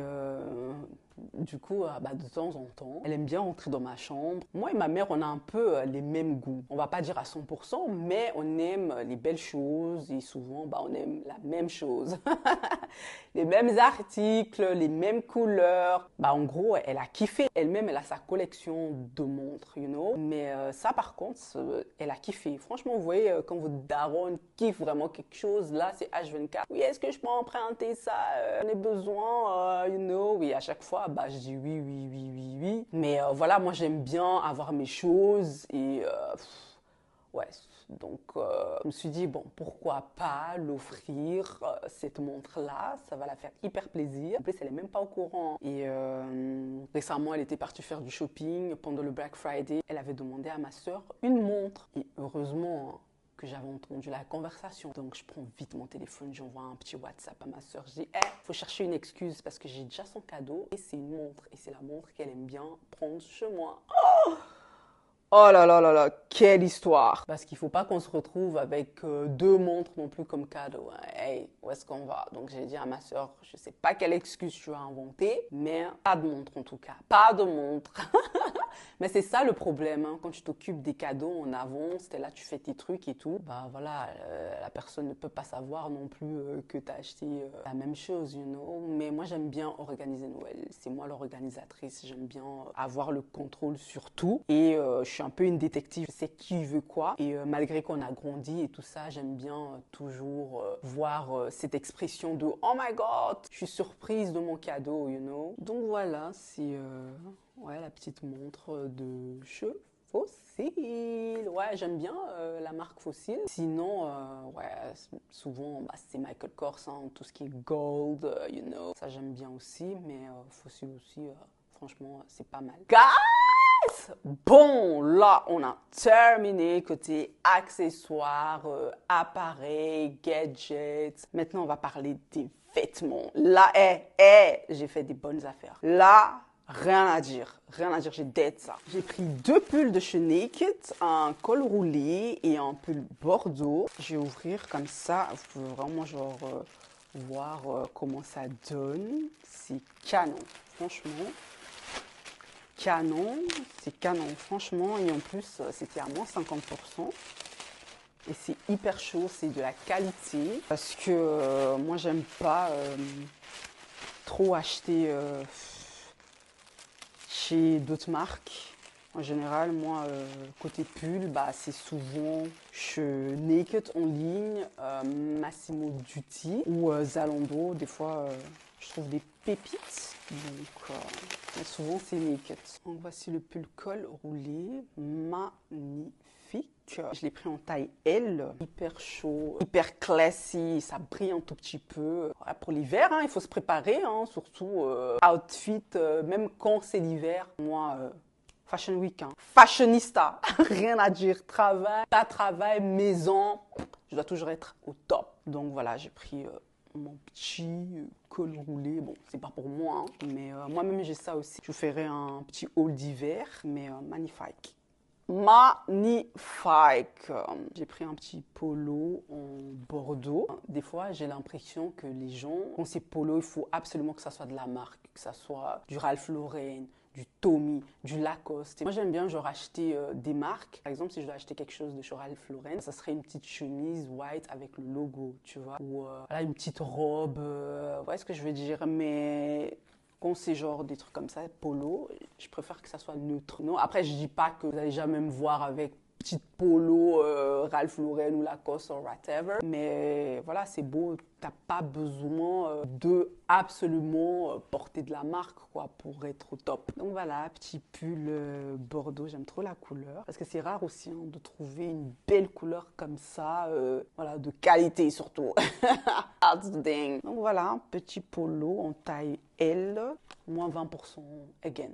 S1: du coup, bah, de temps en temps, elle aime bien rentrer dans ma chambre. Moi et ma mère, on a un peu les mêmes goûts. On va pas dire à 100%, mais on aime les belles choses et souvent, bah, on aime la même chose. Les mêmes articles, les mêmes couleurs. Bah, en gros, elle a kiffé. Elle-même, elle a sa collection de montres, you know. Mais ça, par contre, elle a kiffé. Franchement, vous voyez, quand votre daronne kiffe vraiment quelque chose, là, c'est H24. Oui, est-ce que je peux emprunter ça? J'en ai besoin, you know. Oui, à chaque fois, bah, je dis oui. Mais voilà, moi, j'aime bien avoir mes choses et ouais. Donc, je me suis dit, bon, pourquoi pas l'offrir, cette montre-là, ça va la faire hyper plaisir. En plus, elle n'est même pas au courant. Et récemment, elle était partie faire du shopping pendant le Black Friday. Elle avait demandé à ma sœur une montre. Et heureusement que j'avais entendu la conversation. Donc, je prends vite mon téléphone, j'envoie un petit WhatsApp à ma sœur. Je dis, faut chercher une excuse parce que j'ai déjà son cadeau et c'est une montre. Et c'est la montre qu'elle aime bien prendre chez moi. Oh là là là là, quelle histoire! Parce qu'il ne faut pas qu'on se retrouve avec 2 montres non plus comme cadeau. Hey, où est-ce qu'on va? Donc j'ai dit à ma soeur, je ne sais pas quelle excuse tu as inventée, mais pas de montre en tout cas, pas de montre. Mais c'est ça le problème, hein. Quand tu t'occupes des cadeaux en avance, t'es là, tu fais tes trucs et tout, bah voilà, la personne ne peut pas savoir non plus que tu as acheté la même chose, you know. Mais moi j'aime bien organiser Noël, c'est moi l'organisatrice, j'aime bien avoir le contrôle sur tout et je suis un peu une détective, je sais qui veut quoi. Et malgré qu'on a grandi et tout ça, j'aime bien toujours voir cette expression de oh my god, je suis surprise de mon cadeau, you know. Donc voilà, c'est ouais, la petite montre de cheveux. Fossil, ouais, j'aime bien la marque Fossil. Sinon, ouais, souvent, bah, c'est Michael Kors, hein, tout ce qui est gold, you know. Ça, j'aime bien aussi, mais Fossil aussi, franchement, c'est pas mal. Guys! Bon, là, on a terminé côté accessoires, appareils, gadgets. Maintenant, on va parler des vêtements. Là, j'ai fait des bonnes affaires. Là, rien à dire, j'ai dead ça. J'ai pris 2 pulls de chez Naked, un col roulé et un pull bordeaux. Je vais ouvrir comme ça, vous pouvez vraiment genre voir comment ça donne. C'est canon, franchement. Canon, c'est canon, franchement. Et en plus, c'était à moins 50%. Et c'est hyper chaud, c'est de la qualité. Parce que moi, j'aime pas trop acheter chez d'autres marques. En général, moi, côté pull, bah, c'est souvent chez Naked en ligne, Massimo Dutti ou Zalando. Des fois, je trouve des pépites. Donc, mais souvent, c'est Naked. Donc, voici le pull col roulé. Magnifique. Je l'ai pris en taille L, hyper chaud, hyper classy, ça brille un tout petit peu. Pour l'hiver, hein, il faut se préparer, hein, surtout outfit, même quand c'est l'hiver. Moi, Fashion Week, hein. Fashionista, rien à dire, travail, pas travail, maison, je dois toujours être au top. Donc voilà, j'ai pris mon petit col roulé. Bon, c'est pas pour moi, hein, mais moi-même j'ai ça aussi. Je vous ferai un petit haul d'hiver, mais magnifique. Magnifique. J'ai pris un petit polo en bordeaux. Des fois, j'ai l'impression que les gens, quand c'est polo, il faut absolument que ça soit de la marque, que ça soit du Ralph Lauren, du Tommy, du Lacoste. Moi, j'aime bien genre acheter des marques. Par exemple, si je dois acheter quelque chose de chez Ralph Lauren, ça serait une petite chemise white avec le logo, tu vois. Ou voilà, une petite robe, vous voyez ce que je veux dire. Mais quand c'est genre des trucs comme ça, polo, je préfère que ça soit neutre. Non, après, je dis pas que vous allez jamais me voir avec petite polo Ralph Lauren ou Lacoste ou whatever. Mais voilà, c'est beau. T'as pas besoin de absolument porter de la marque quoi pour être au top. Donc voilà, petit pull bordeaux. J'aime trop la couleur parce que c'est rare aussi hein, de trouver une belle couleur comme ça. Voilà, de qualité surtout. Outstanding. Donc voilà, un petit polo en taille L, moins 20% again.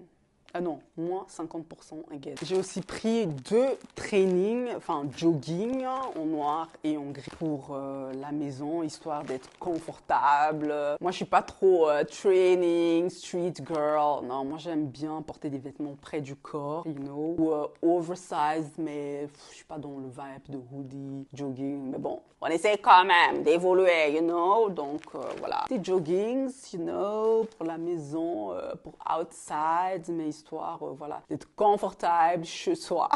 S1: Ah non, moins 50% again. J'ai aussi pris 2 trainings, enfin jogging en noir et en gris pour la maison, histoire d'être confortable. Moi, je suis pas trop training, street girl. Non, moi, j'aime bien porter des vêtements près du corps, you know, ou oversized, mais je suis pas dans le vibe de hoodie, jogging. Mais bon, on essaie quand même d'évoluer, you know. Donc, voilà. Des joggings, you know, pour la maison, pour outside, mais histoire, voilà, d'être confortable chez soi.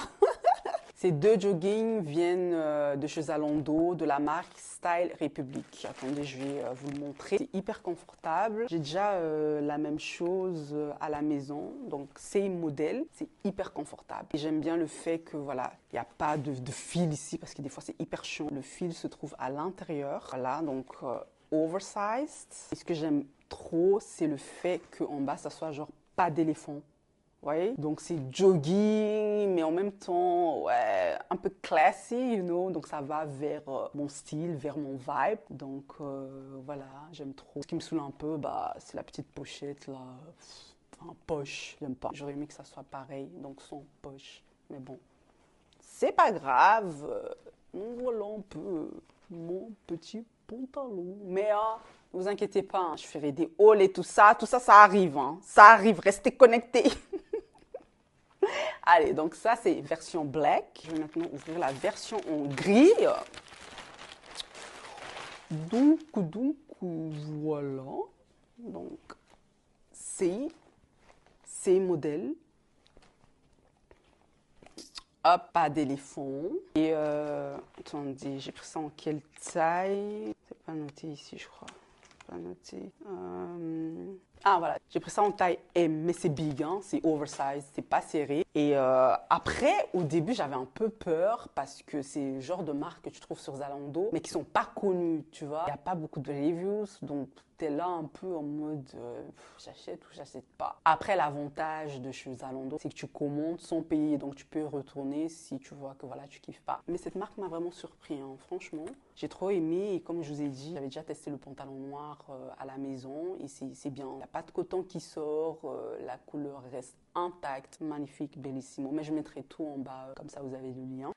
S1: Ces 2 joggings viennent de chez Zalando, de la marque Style Republic. Attendez, je vais vous le montrer. C'est hyper confortable. J'ai déjà la même chose à la maison. Donc, c'est modèle. C'est hyper confortable. Et j'aime bien le fait que, voilà, il n'y a pas de fil ici parce que des fois, c'est hyper chiant. Le fil se trouve à l'intérieur. Voilà, donc oversized. Et ce que j'aime trop, c'est le fait qu'en bas, ça soit genre pas d'éléphant. Ouais. Donc c'est jogging, mais en même temps, ouais, un peu classy, you know. Donc ça va vers mon style, vers mon vibe. Donc voilà, j'aime trop. Ce qui me saoule un peu, bah, c'est la petite pochette là, enfin poche, j'aime pas. J'aurais aimé que ça soit pareil, donc sans poche. Mais bon, c'est pas grave. Voilà un peu mon petit pantalon. Mais ne vous inquiétez pas, hein, je ferai des hauls et tout ça. Tout ça, ça arrive. Hein. Ça arrive, restez connectés. Allez, donc ça, c'est version black. Je vais maintenant ouvrir la version en gris. Donc, voilà. Donc, c'est modèle. Hop, pas d'éléphant. Et attendez, j'ai pris ça en quelle taille? C'est pas noté ici, je crois. Pas noté. Ah voilà, j'ai pris ça en taille M, mais c'est big, hein, c'est oversize, c'est pas serré. Et après, au début, j'avais un peu peur parce que c'est le genre de marque que tu trouves sur Zalando, mais qui sont pas connues, tu vois. Il n'y a pas beaucoup de reviews, donc t'es là un peu en mode j'achète ou j'achète pas. Après, l'avantage de chez Zalando, c'est que tu commandes sans payer, donc tu peux retourner si tu vois que voilà, tu kiffes pas. Mais cette marque m'a vraiment surpris, hein, franchement. J'ai trop aimé et comme je vous ai dit, j'avais déjà testé le pantalon noir à la maison et c'est bien. Il n'y a pas de coton qui sort, la couleur reste intacte, magnifique, bellissimo. Mais je mettrai tout en bas, comme ça vous avez le lien.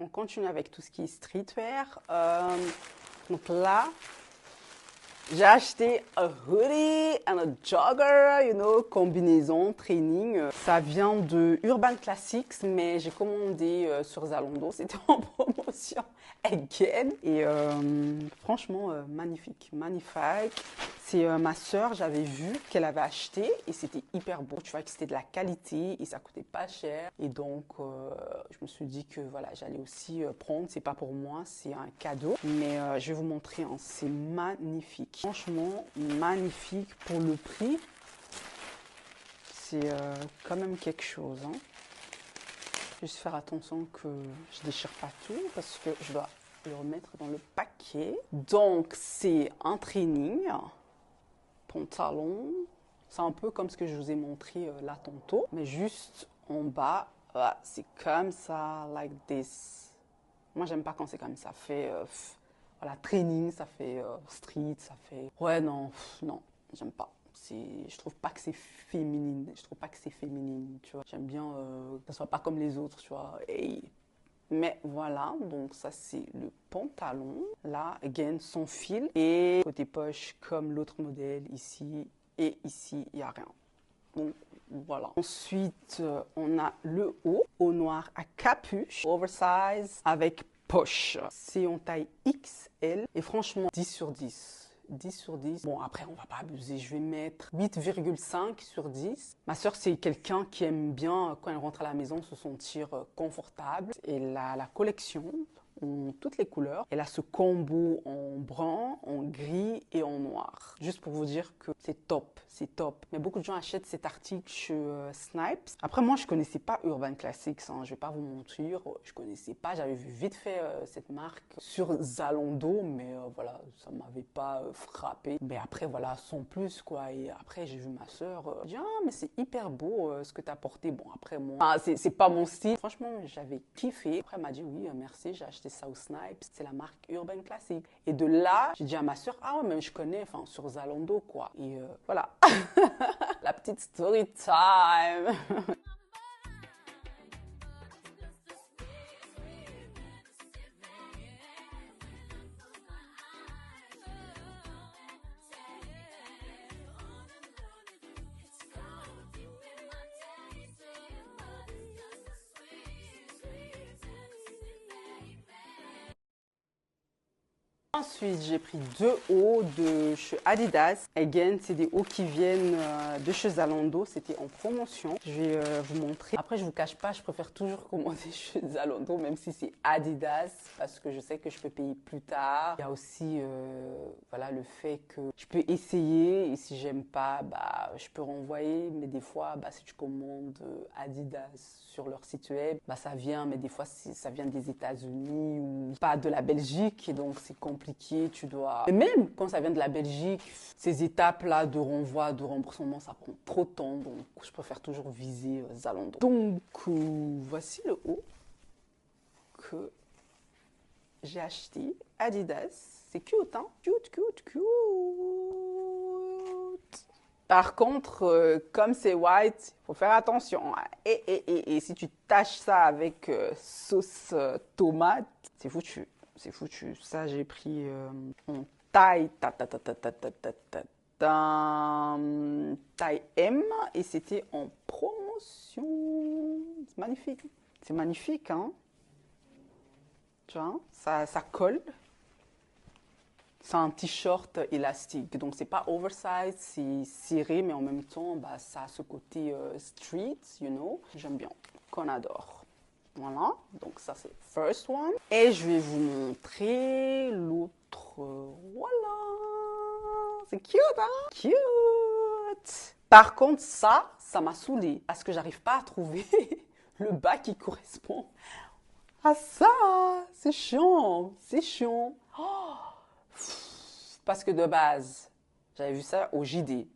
S1: On continue avec tout ce qui est streetwear. Donc là, j'ai acheté un hoodie and a jogger, you know, combinaison, training. Ça vient de Urban Classics, mais j'ai commandé sur Zalando. C'était en promotion again. Et franchement, magnifique, magnifique. C'est ma soeur, j'avais vu qu'elle avait acheté et c'était hyper beau. Tu vois que c'était de la qualité et ça coûtait pas cher. Et donc, je me suis dit que voilà, j'allais aussi prendre. C'est pas pour moi, c'est un cadeau. Mais je vais vous montrer, hein, c'est magnifique. Franchement, magnifique pour le prix. C'est quand même quelque chose. Hein. Juste faire attention que je déchire pas tout parce que je dois le remettre dans le paquet. Donc, c'est un training. Pantalon, c'est un peu comme ce que je vous ai montré là tantôt, mais juste en bas, c'est comme ça, like this. Moi, j'aime pas quand c'est comme ça. Ça fait voilà, training, ça fait street, ça fait. Ouais, non, non, j'aime pas. Je trouve pas que c'est féminine. Je trouve pas que c'est féminine, tu vois. J'aime bien que ça soit pas comme les autres, tu vois. Et mais voilà, donc ça c'est le pantalon. Là, again, sans fil. Et côté poche, comme l'autre modèle ici. Et ici, il n'y a rien. Donc voilà. Ensuite, on a le haut, haut noir à capuche, oversize, avec poche. C'est en taille XL. Et franchement, 10 sur 10. 10 sur 10. Bon, après, on va pas abuser. Je vais mettre 8,5 sur 10. Ma soeur, c'est quelqu'un qui aime bien, quand elle rentre à la maison, se sentir confortable. Et la collection ont toutes les couleurs. Elle a ce combo en brun, en gris et en noir. Juste pour vous dire que c'est top, c'est top. Mais beaucoup de gens achètent cet article chez Snipes. Après, moi, je connaissais pas Urban Classics, hein, je vais pas vous mentir. Je connaissais pas, j'avais vu vite fait cette marque sur Zalando, mais voilà, ça m'avait pas frappé. Mais après, voilà, sans plus, quoi. Et après, j'ai vu ma soeur dire, ah, mais c'est hyper beau ce que tu as porté. Bon, après, moi, c'est pas mon style. Franchement, j'avais kiffé. Après, elle m'a dit, oui, merci, j'ai acheté ça au Snipes. C'est la marque Urban Classic. Et de là, j'ai dit à ma soeur, ah ouais, mais je connais, enfin, sur Zalando, quoi. Et voilà. La petite story time. Ensuite, j'ai pris deux hauts de chez Adidas. Again, c'est des hauts qui viennent de chez Zalando. C'était en promotion. Je vais vous montrer. Après, je vous cache pas, je préfère toujours commander chez Zalando, même si c'est Adidas, parce que je sais que je peux payer plus tard. Il y a aussi voilà, le fait que je peux essayer et si j'aime pas, bah, je peux renvoyer. Mais des fois, bah, si tu commandes Adidas sur leur site web, bah, ça vient, mais des fois, ça vient des États-Unis ou pas de la Belgique. Et donc, c'est compliqué. Tu dois... Et même quand ça vient de la Belgique, ces étapes-là de renvoi, de remboursement, ça prend trop de temps. Donc, je préfère toujours viser Zalando. Donc, voici le haut que j'ai acheté. Adidas. C'est cute, hein? Cute, cute, cute. Par contre, comme c'est white, il faut faire attention. Et si tu tâches ça avec sauce tomate, c'est foutu. C'est foutu. Ça, j'ai pris en taille. d'un taille M et c'était en promotion. C'est magnifique. C'est magnifique, hein? Tu vois, ça colle. C'est un t-shirt élastique, donc c'est pas oversize, c'est serré, mais en même temps, bah, ça a ce côté street, you know. J'aime bien, qu'on adore. Voilà, donc ça c'est first one. Et je vais vous montrer l'autre. Voilà, c'est cute, hein? Cute. Par contre, ça m'a saoulée parce que j'arrive pas à trouver le bas qui correspond à ça. C'est chiant, c'est chiant. Oh. Parce que de base, j'avais vu ça au JD.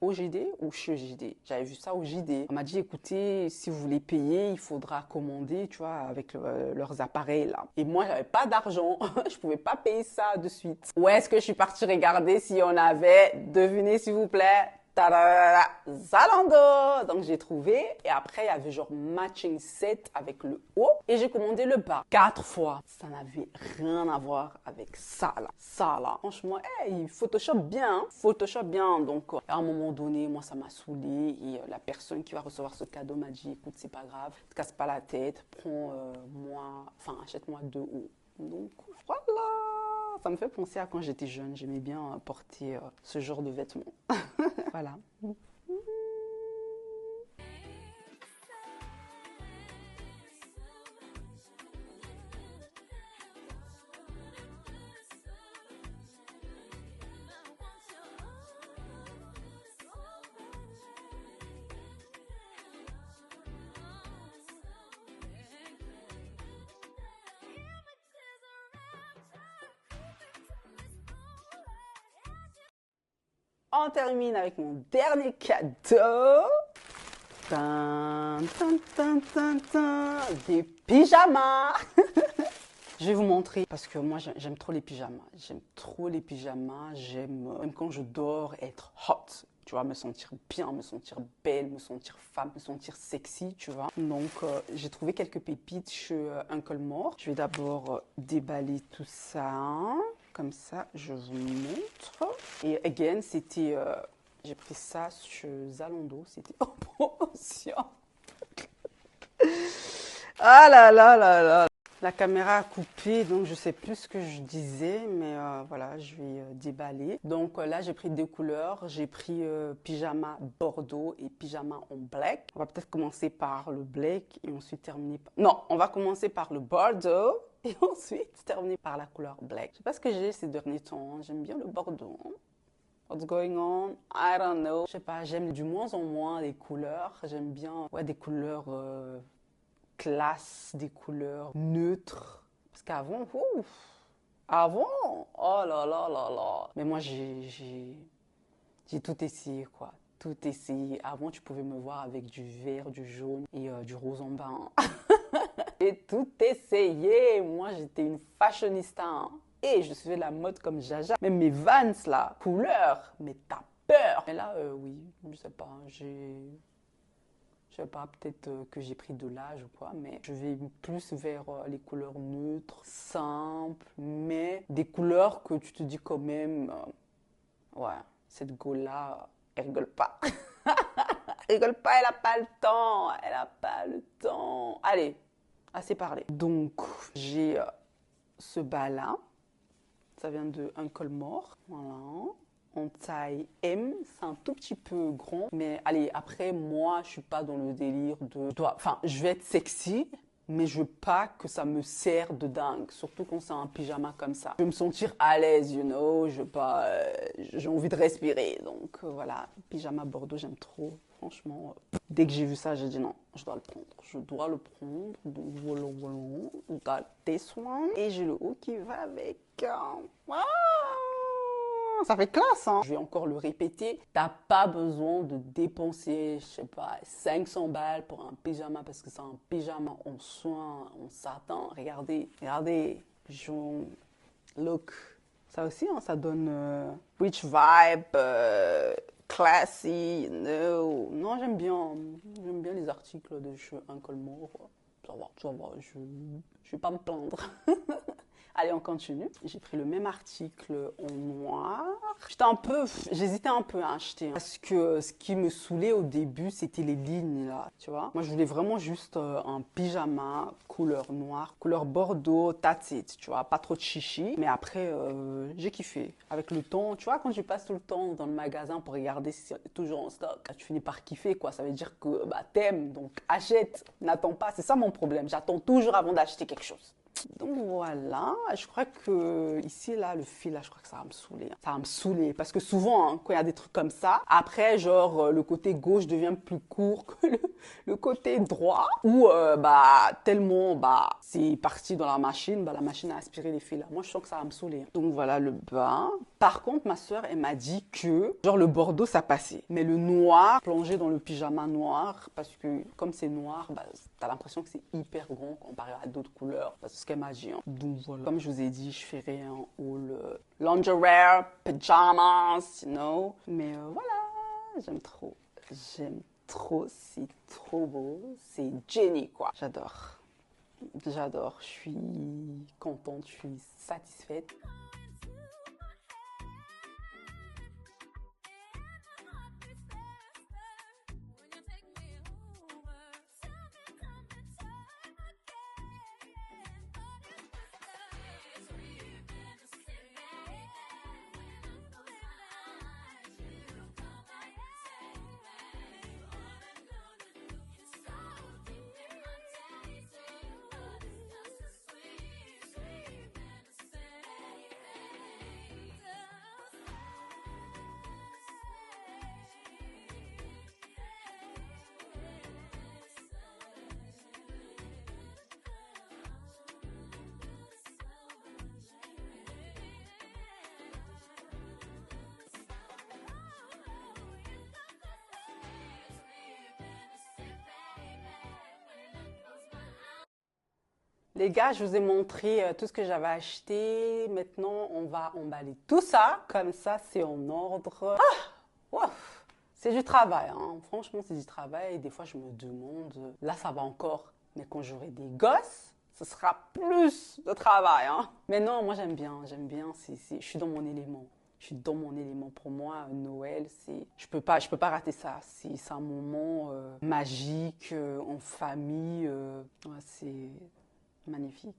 S1: Au JD ou chez JD? J'avais vu ça au JD. On m'a dit, écoutez, si vous voulez payer, il faudra commander, tu vois, avec leurs appareils là. Et moi, j'avais pas d'argent. Je pouvais pas payer ça de suite. Où est-ce que je suis partie regarder si on avait? Devinez s'il vous plaît. Tadadada, Zalando. Donc j'ai trouvé et après il y avait genre matching set avec le haut et j'ai commandé le bas 4 fois. Ça n'avait rien à voir avec ça là. Ça là. Franchement, il Photoshop bien. Hein? Photoshop bien. Donc à un moment donné, moi ça m'a saoulé et la personne qui va recevoir ce cadeau m'a dit écoute, c'est pas grave, ne te casse pas la tête, achète-moi 2 hauts. Donc voilà. Ça me fait penser à quand j'étais jeune. J'aimais bien porter ce genre de vêtements. Voilà. On termine avec mon dernier cadeau. Tin, tin, tin, tin, tin, des pyjamas. Je vais vous montrer parce que moi j'aime trop les pyjamas. J'aime trop les pyjamas. J'aime même quand je dors être hot. Tu vois, me sentir bien, me sentir belle, me sentir femme, me sentir sexy, tu vois. Donc j'ai trouvé quelques pépites chez Uncle More. Je vais d'abord déballer tout ça. Comme ça, je vous montre. Et again, c'était... j'ai pris ça chez Zalando. C'était en promotion. Ah là là là là. La caméra a coupé, donc je sais plus ce que je disais, mais voilà, je vais déballer. Donc là, j'ai pris 2 couleurs. J'ai pris pyjama bordeaux et pyjama en black. On va peut-être commencer par le black et ensuite terminer par... Non, on va commencer par le bordeaux. Et ensuite, terminer par la couleur black. Je sais pas ce que j'ai ces derniers temps. J'aime bien le bordeaux. What's going on? I don't know. Je sais pas, j'aime du moins en moins les couleurs. J'aime bien des couleurs classe, des couleurs neutres. Parce qu'avant, oh là là là là. Mais moi, j'ai tout essayé, quoi. Tout essayé. Avant, tu pouvais me voir avec du vert, du jaune et du rose en bain. J'ai tout essayé. Moi, j'étais une fashionista. Hein. Et je suivais la mode comme Jaja. Même mes Vans, là, couleur. Mais t'as peur. Mais là, oui, je sais pas. Je sais pas, peut-être que j'ai pris de l'âge ou quoi. Mais je vais plus vers les couleurs neutres, simples. Mais des couleurs que tu te dis quand même... ouais, cette go-là, elle rigole pas. Elle rigole pas, elle a pas le temps. Elle a pas le temps. Allez. Assez parlé. Donc, j'ai ce bas-là. Ça vient de Uncle More. Voilà. En taille M. C'est un tout petit peu grand. Mais allez, après, moi, je suis pas dans le délire de... Enfin, je vais être sexy, mais je veux pas que ça me serre de dingue. Surtout quand c'est un pyjama comme ça. Je veux me sentir à l'aise, you know. Je veux pas... j'ai envie de respirer. Donc, voilà. Pyjama bordeaux, j'aime trop. Franchement, dès que j'ai vu ça, j'ai dit non, je dois le prendre. Je dois le prendre. Donc voilà, voilà. Got this one. Et j'ai le haut qui va avec. Ah, ça fait classe, hein. Je vais encore le répéter. T'as pas besoin de dépenser, je sais pas, 500 balles pour un pyjama parce que c'est un pyjama en soie, en satin. Regardez, regardez. Jaune. Look. Ça aussi, hein, ça donne rich vibe. Classy, no. Non, j'aime bien les articles de chez Uncle More. Ça va, je vais pas me plaindre. Allez, on continue. J'ai pris le même article en noir. J'hésitais un peu à acheter. Parce que ce qui me saoulait au début, c'était les lignes là, tu vois. Moi, je voulais vraiment juste un pyjama couleur noire, couleur bordeaux, that's it, tu vois. Pas trop de chichi. Mais après, j'ai kiffé. Avec le temps, tu vois, quand tu passes tout le temps dans le magasin pour regarder si c'est toujours en stock, tu finis par kiffer, quoi. Ça veut dire que t'aimes, donc achète, n'attends pas. C'est ça mon problème. J'attends toujours avant d'acheter quelque chose. Donc voilà, je crois que ici, là, le fil, là, je crois que ça va me saouler. Ça va me saouler parce que souvent, hein, quand il y a des trucs comme ça, après, genre, le côté gauche devient plus court que le côté droit ou, tellement, c'est parti dans la machine a aspiré les fils. Moi, je sens que ça va me saouler. Donc voilà le bas. Par contre, ma soeur, elle m'a dit que, genre, le bordeaux, ça passait. Mais le noir, plongé dans le pyjama noir, parce que comme c'est noir, t'as l'impression que c'est hyper grand comparé à d'autres couleurs. C'est ce qu'elle m'a dit. Hein. Donc voilà. Comme je vous ai dit, je ferai un haul lingerie, pyjamas, you know. Mais voilà, j'aime trop. J'aime trop, c'est trop beau. C'est Jenny, quoi. J'adore. J'adore. Je suis contente, je suis satisfaite. Les gars, je vous ai montré tout ce que j'avais acheté. Maintenant, on va emballer tout ça. Comme ça, c'est en ordre. Ouf, c'est du travail, hein. Franchement, c'est du travail. Des fois, je me demande, là, ça va encore. Mais quand j'aurai des gosses, ce sera plus de travail, hein. Mais non, moi, j'aime bien. Je suis dans mon élément. Je suis dans mon élément. Pour moi, Noël, je peux pas rater ça. C'est un moment magique, en famille.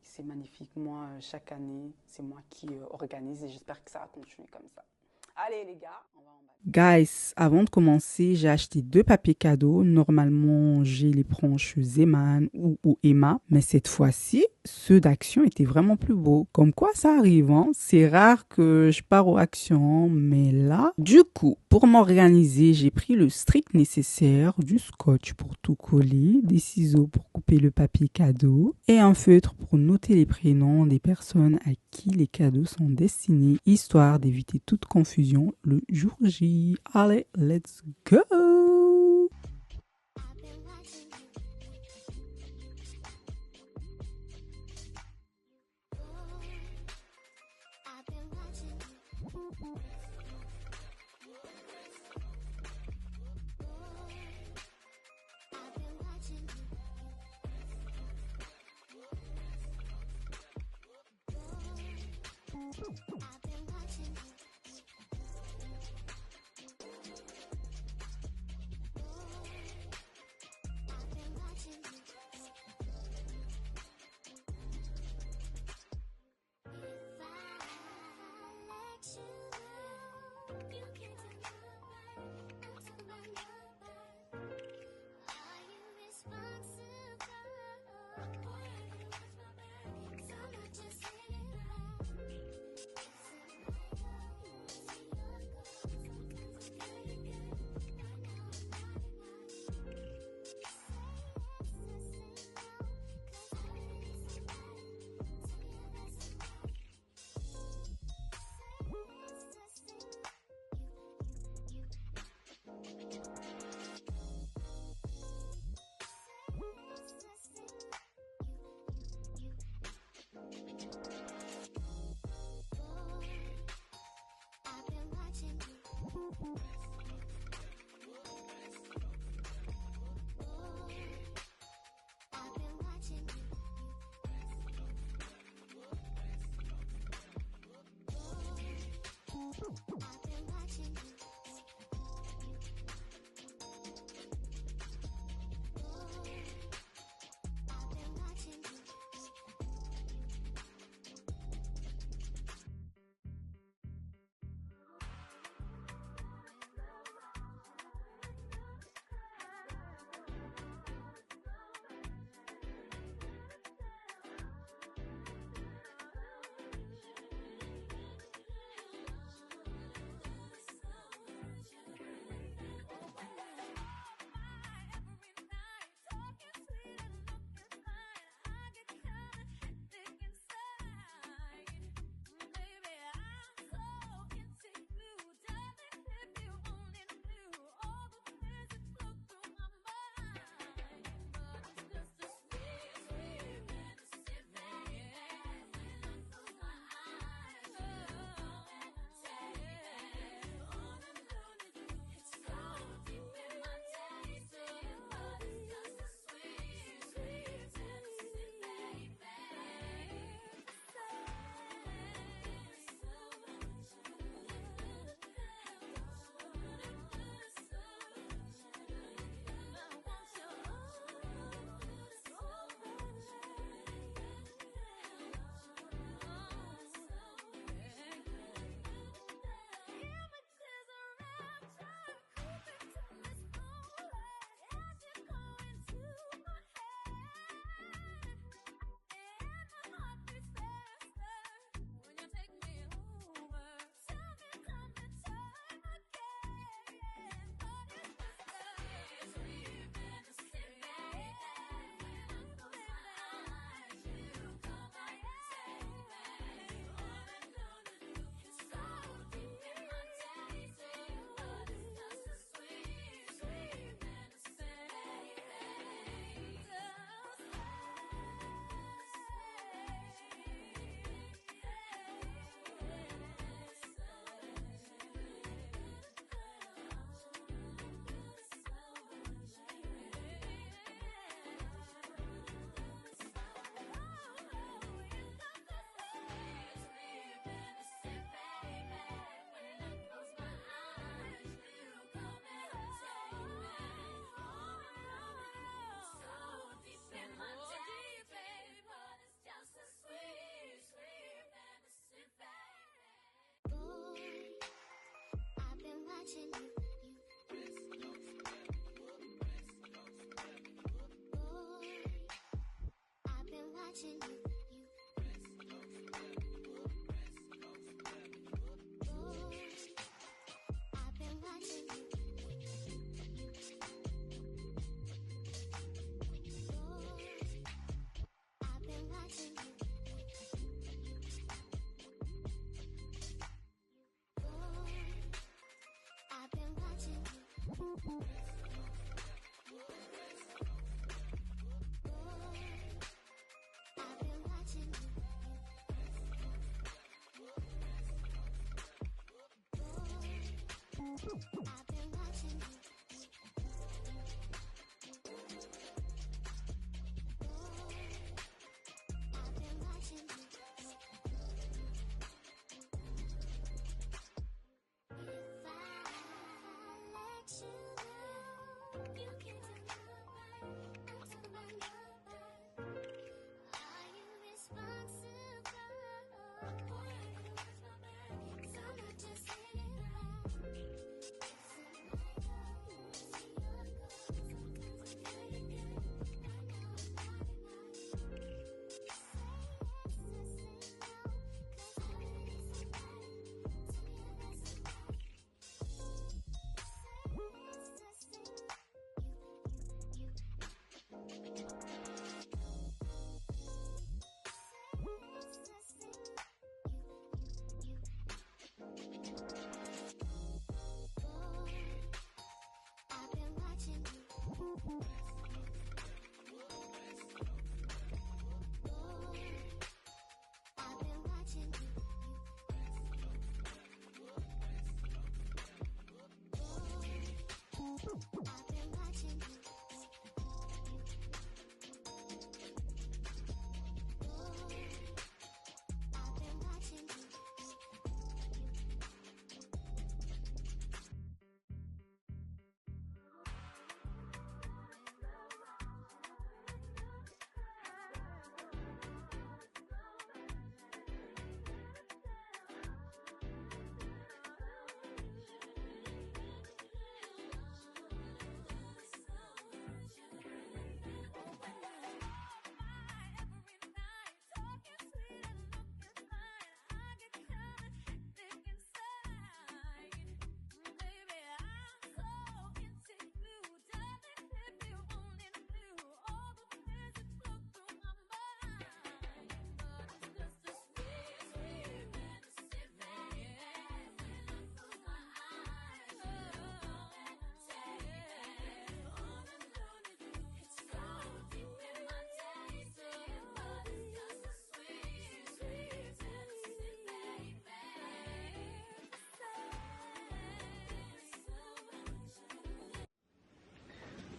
S1: C'est magnifique. Moi, chaque année, c'est moi qui organise et j'espère que ça va continuer comme ça. Allez les gars, on va en bas. Guys, avant de commencer, j'ai acheté 2 papiers cadeaux. Normalement, j'ai les branches Zeman ou Emma, mais cette fois-ci, ceux d'Action étaient vraiment plus beaux. Comme quoi, ça arrive, hein. C'est rare que je pars aux Actions, mais là, du coup, pour m'organiser, j'ai pris le strict nécessaire, du scotch pour tout coller, des ciseaux pour couper le papier cadeau et un feutre pour noter les prénoms des personnes à qui les cadeaux sont destinés, histoire d'éviter toute confusion le jour J. Allez, let's go!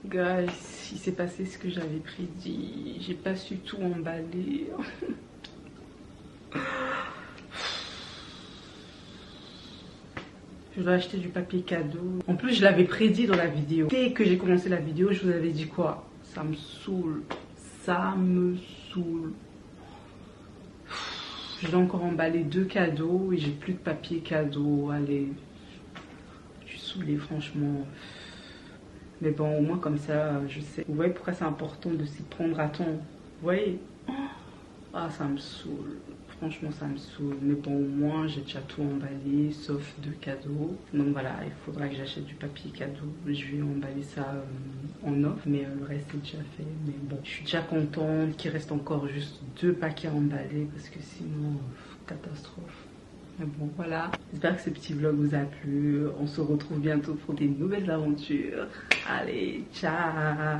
S1: Guys, il s'est passé ce que j'avais prédit. J'ai pas su tout emballer. Je dois acheter du papier cadeau. En plus, je l'avais prédit dans la vidéo. Dès que j'ai commencé la vidéo, je vous avais dit quoi? Ça me saoule. Ça me saoule. Je dois encore emballer 2 cadeaux et j'ai plus de papier cadeau. Allez, je suis saoulée franchement. Mais bon, au moins comme ça, je sais. Vous voyez pourquoi c'est important de s'y prendre à temps? Vous voyez? Ah, ça me saoule. Franchement, ça me saoule. Mais bon, au moins, j'ai déjà tout emballé, sauf 2 cadeaux. Donc voilà, il faudra que j'achète du papier cadeau. Je vais emballer ça en offre, mais le reste est déjà fait. Mais bon, je suis déjà contente qu'il reste encore juste 2 paquets à emballer parce que sinon, catastrophe. Mais bon, voilà. J'espère que ce petit vlog vous a plu. On se retrouve bientôt pour des nouvelles aventures. Allez, ciao!